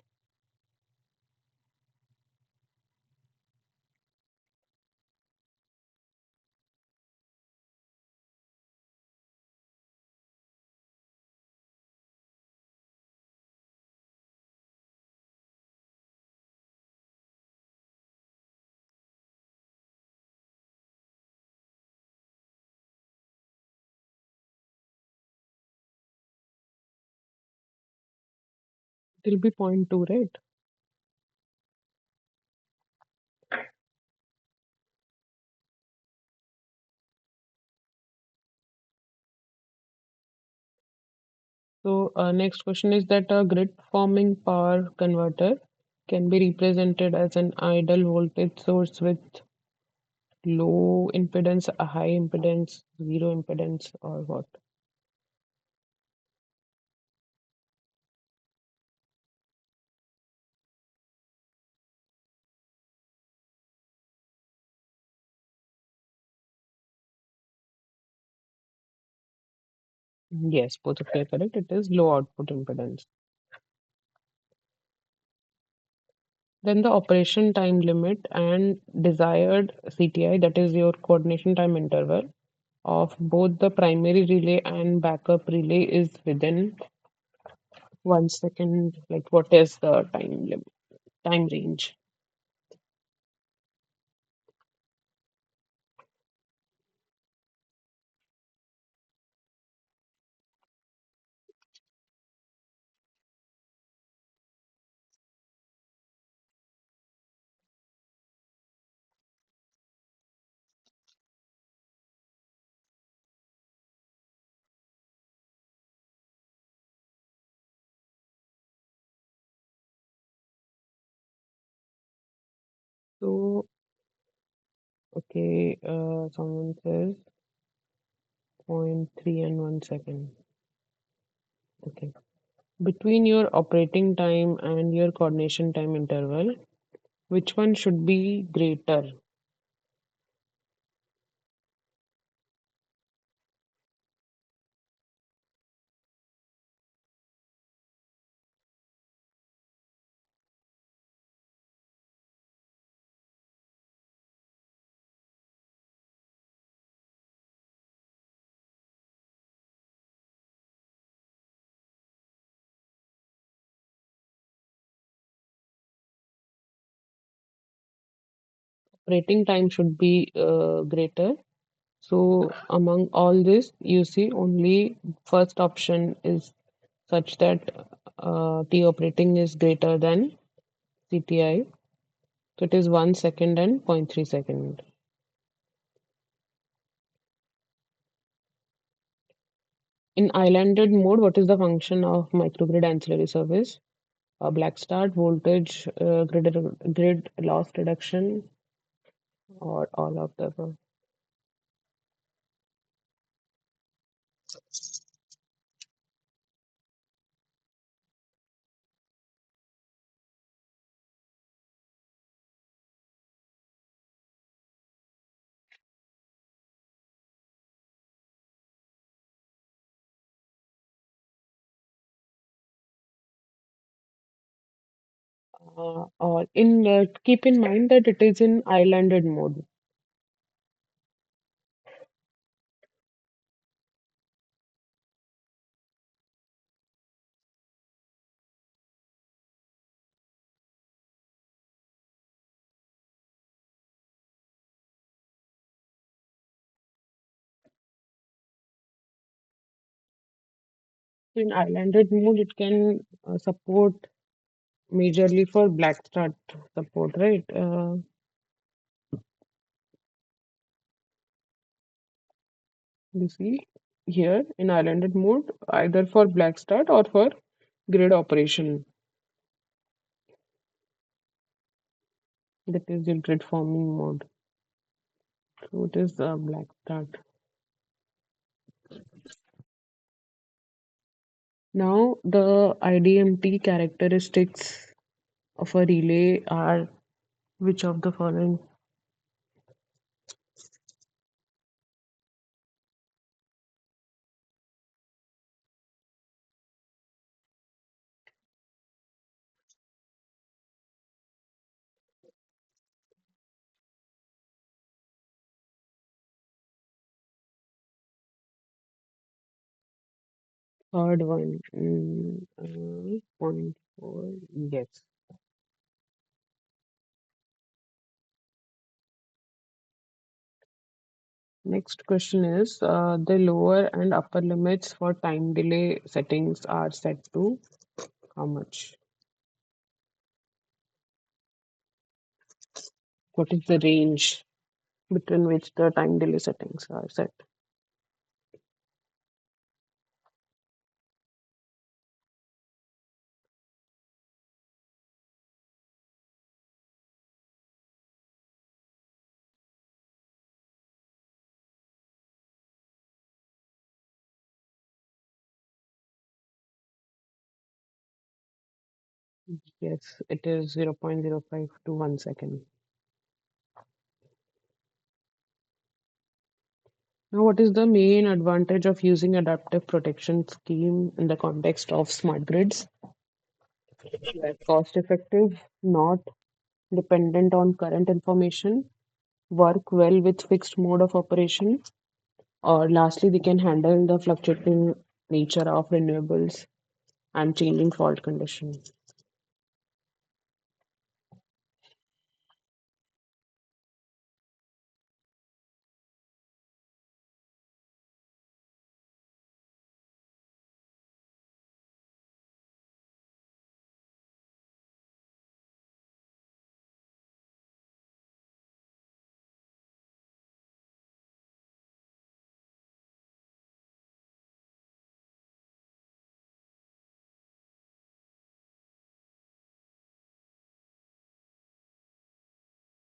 It will be zero point 0.2, right? So next question is that a grid forming power converter can be represented as an idle voltage source with low impedance, a high impedance, zero impedance, or what? Yes, both of you are correct. It is low output impedance. Then the operation time limit and desired CTI, that is your coordination time interval, of both the primary relay and backup relay is within 1 second. Like what is the time limit, time range? So, okay, someone says zero point 0.3 and 1 second. Okay. Between your operating time and your coordination time interval, which one should be greater? Operating time should be greater. So among all this, you see only first option is such that T operating is greater than CTI. So it is 1 second and zero point 0.3 second. In islanded mode, what is the function of microgrid ancillary service? Black start, voltage, grid loss reduction, or all of the above? Or in keep in mind that it is in islanded mode. In islanded mode, it can support majorly for black start support, right? You see here in islanded mode, either for black start or for grid operation, that is the grid forming mode. So it is black start. Now the IDMT characteristics of a relay are which of the following? Third one, 0.4, yes. Next question is the lower and upper limits for time delay settings are set to how much? What is the range between which the time delay settings are set? Yes, it is 0.05 to 1 second. Now, what is the main advantage of using adaptive protection scheme in the context of smart grids? They're cost effective, not dependent on current information, work well with fixed mode of operation, or lastly, they can handle the fluctuating nature of renewables and changing fault conditions.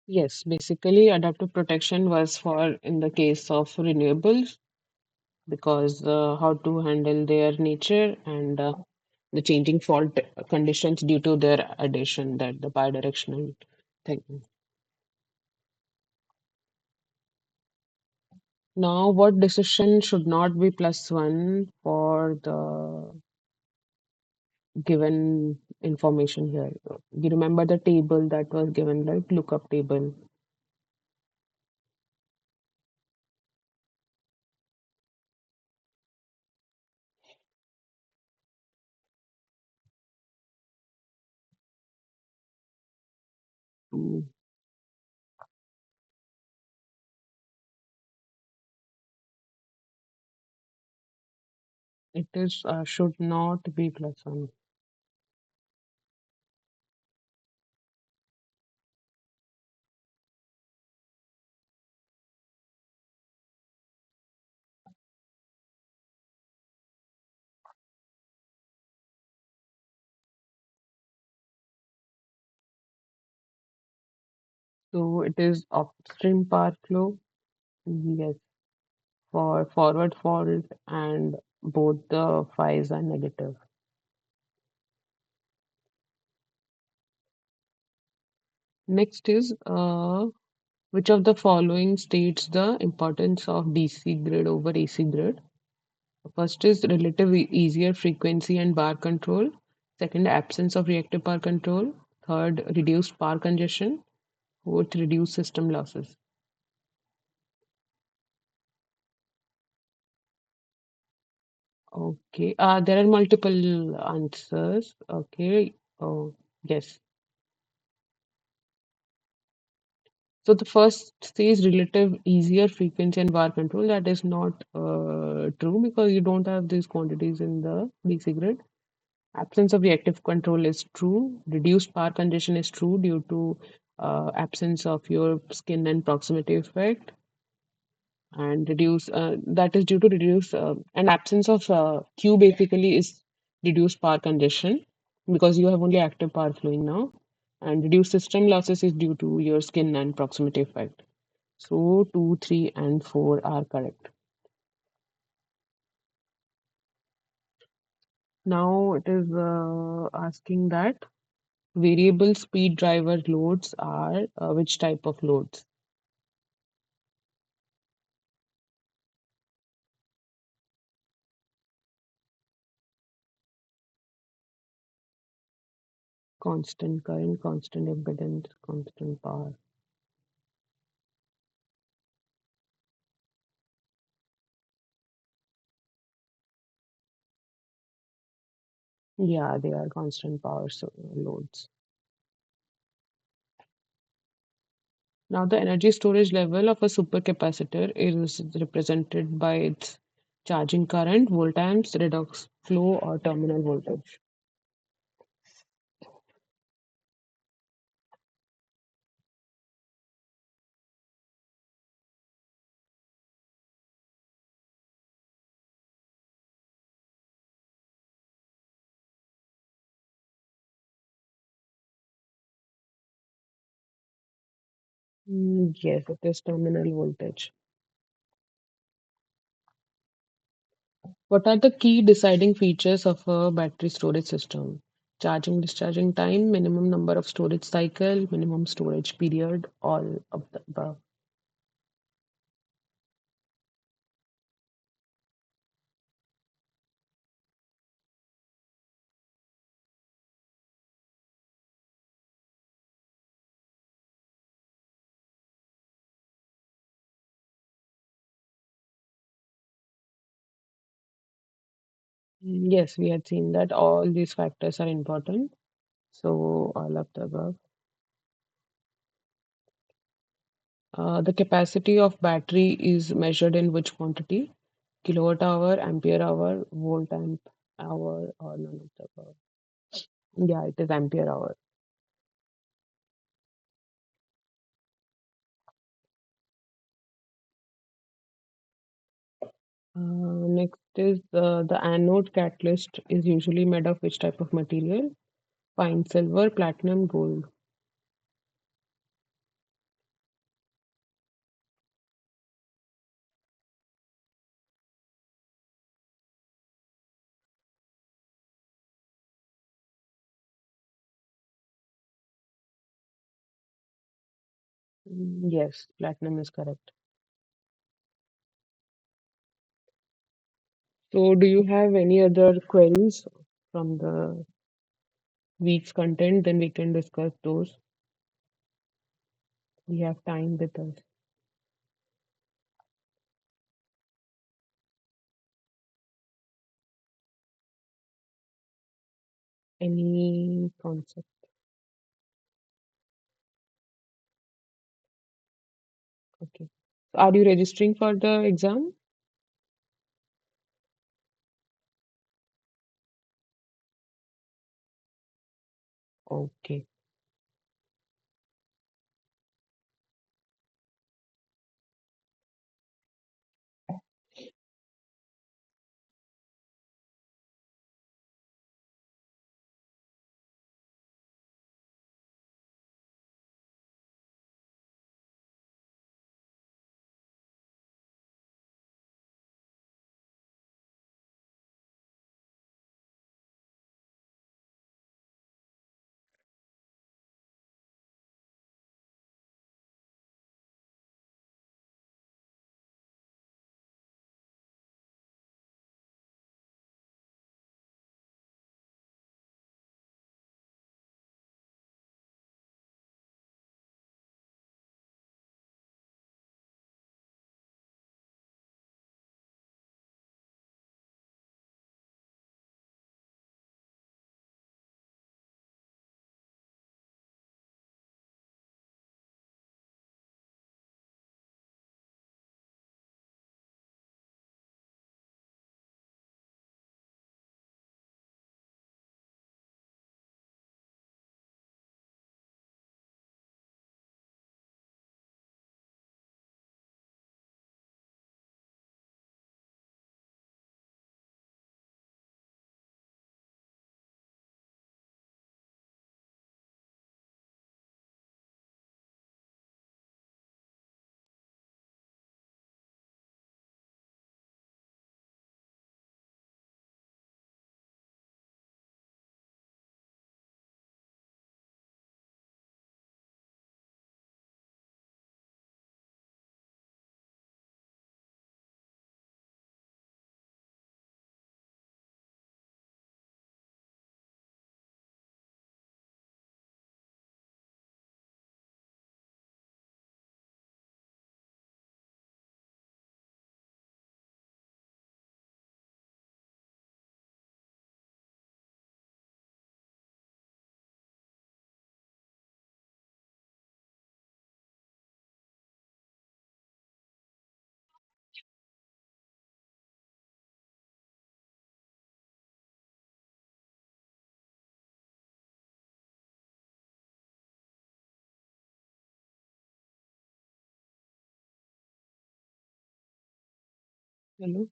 Yes, basically, adaptive protection was for in the case of renewables because how to handle their nature and the changing fault conditions due to their addition, that the bidirectional thing. Now, what decision should not be plus one for the given information here? You remember the table that was given, right? Lookup table. Mm, It is should not be plus one. So it is upstream power flow. Yes, for forward fault and both the phi's are negative. Next is which of the following states the importance of DC grid over AC grid? First is relative easier frequency and bar control. Second, absence of reactive power control. Third, reduced power congestion. Fourth, reduced system losses. Okay, there are multiple answers. Okay, oh, yes. So the first says relative easier frequency and var control. That is not true because you don't have these quantities in the DC grid. Absence of reactive control is true. Reduced power congestion is true due to absence of your skin and proximity effect, and reduce that is due to reduce and absence of Q basically is reduced power congestion because you have only active power flowing now, and reduced system losses is due to your skin and proximity effect. So 2, 3, and 4 are correct. Now it is asking that variable speed driver loads are which type of loads? Constant current, constant impedance, constant power. Yeah, they are constant power loads. Now, the energy storage level of a supercapacitor is represented by its charging current, voltamps, redox flow, or terminal voltage. Yes, it is terminal voltage. What are the key deciding features of a battery storage system? Charging, discharging time, minimum number of storage cycle, minimum storage period, all of the above. Yes, we had seen that all these factors are important. So all of the above. The capacity of battery is measured in which quantity? Kilowatt hour, ampere hour, volt amp hour, or none of the above. Yeah, it is ampere hour. Next is the anode catalyst is usually made of which type of material? Fine silver, platinum, gold. Yes, platinum is correct. So, do you have any other queries from the week's content? Then we can discuss those. We have time with us. Any concept? Okay. Are you registering for the exam? Okay. Hello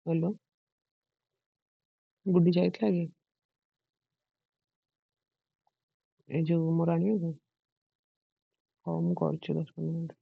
hello Guddi ଯାଇଥିଲା କି ଏ ଯୋଉ ମୋର ଆଣିବାକୁ ହଉ ମୁଁ କରୁଛି 10 minute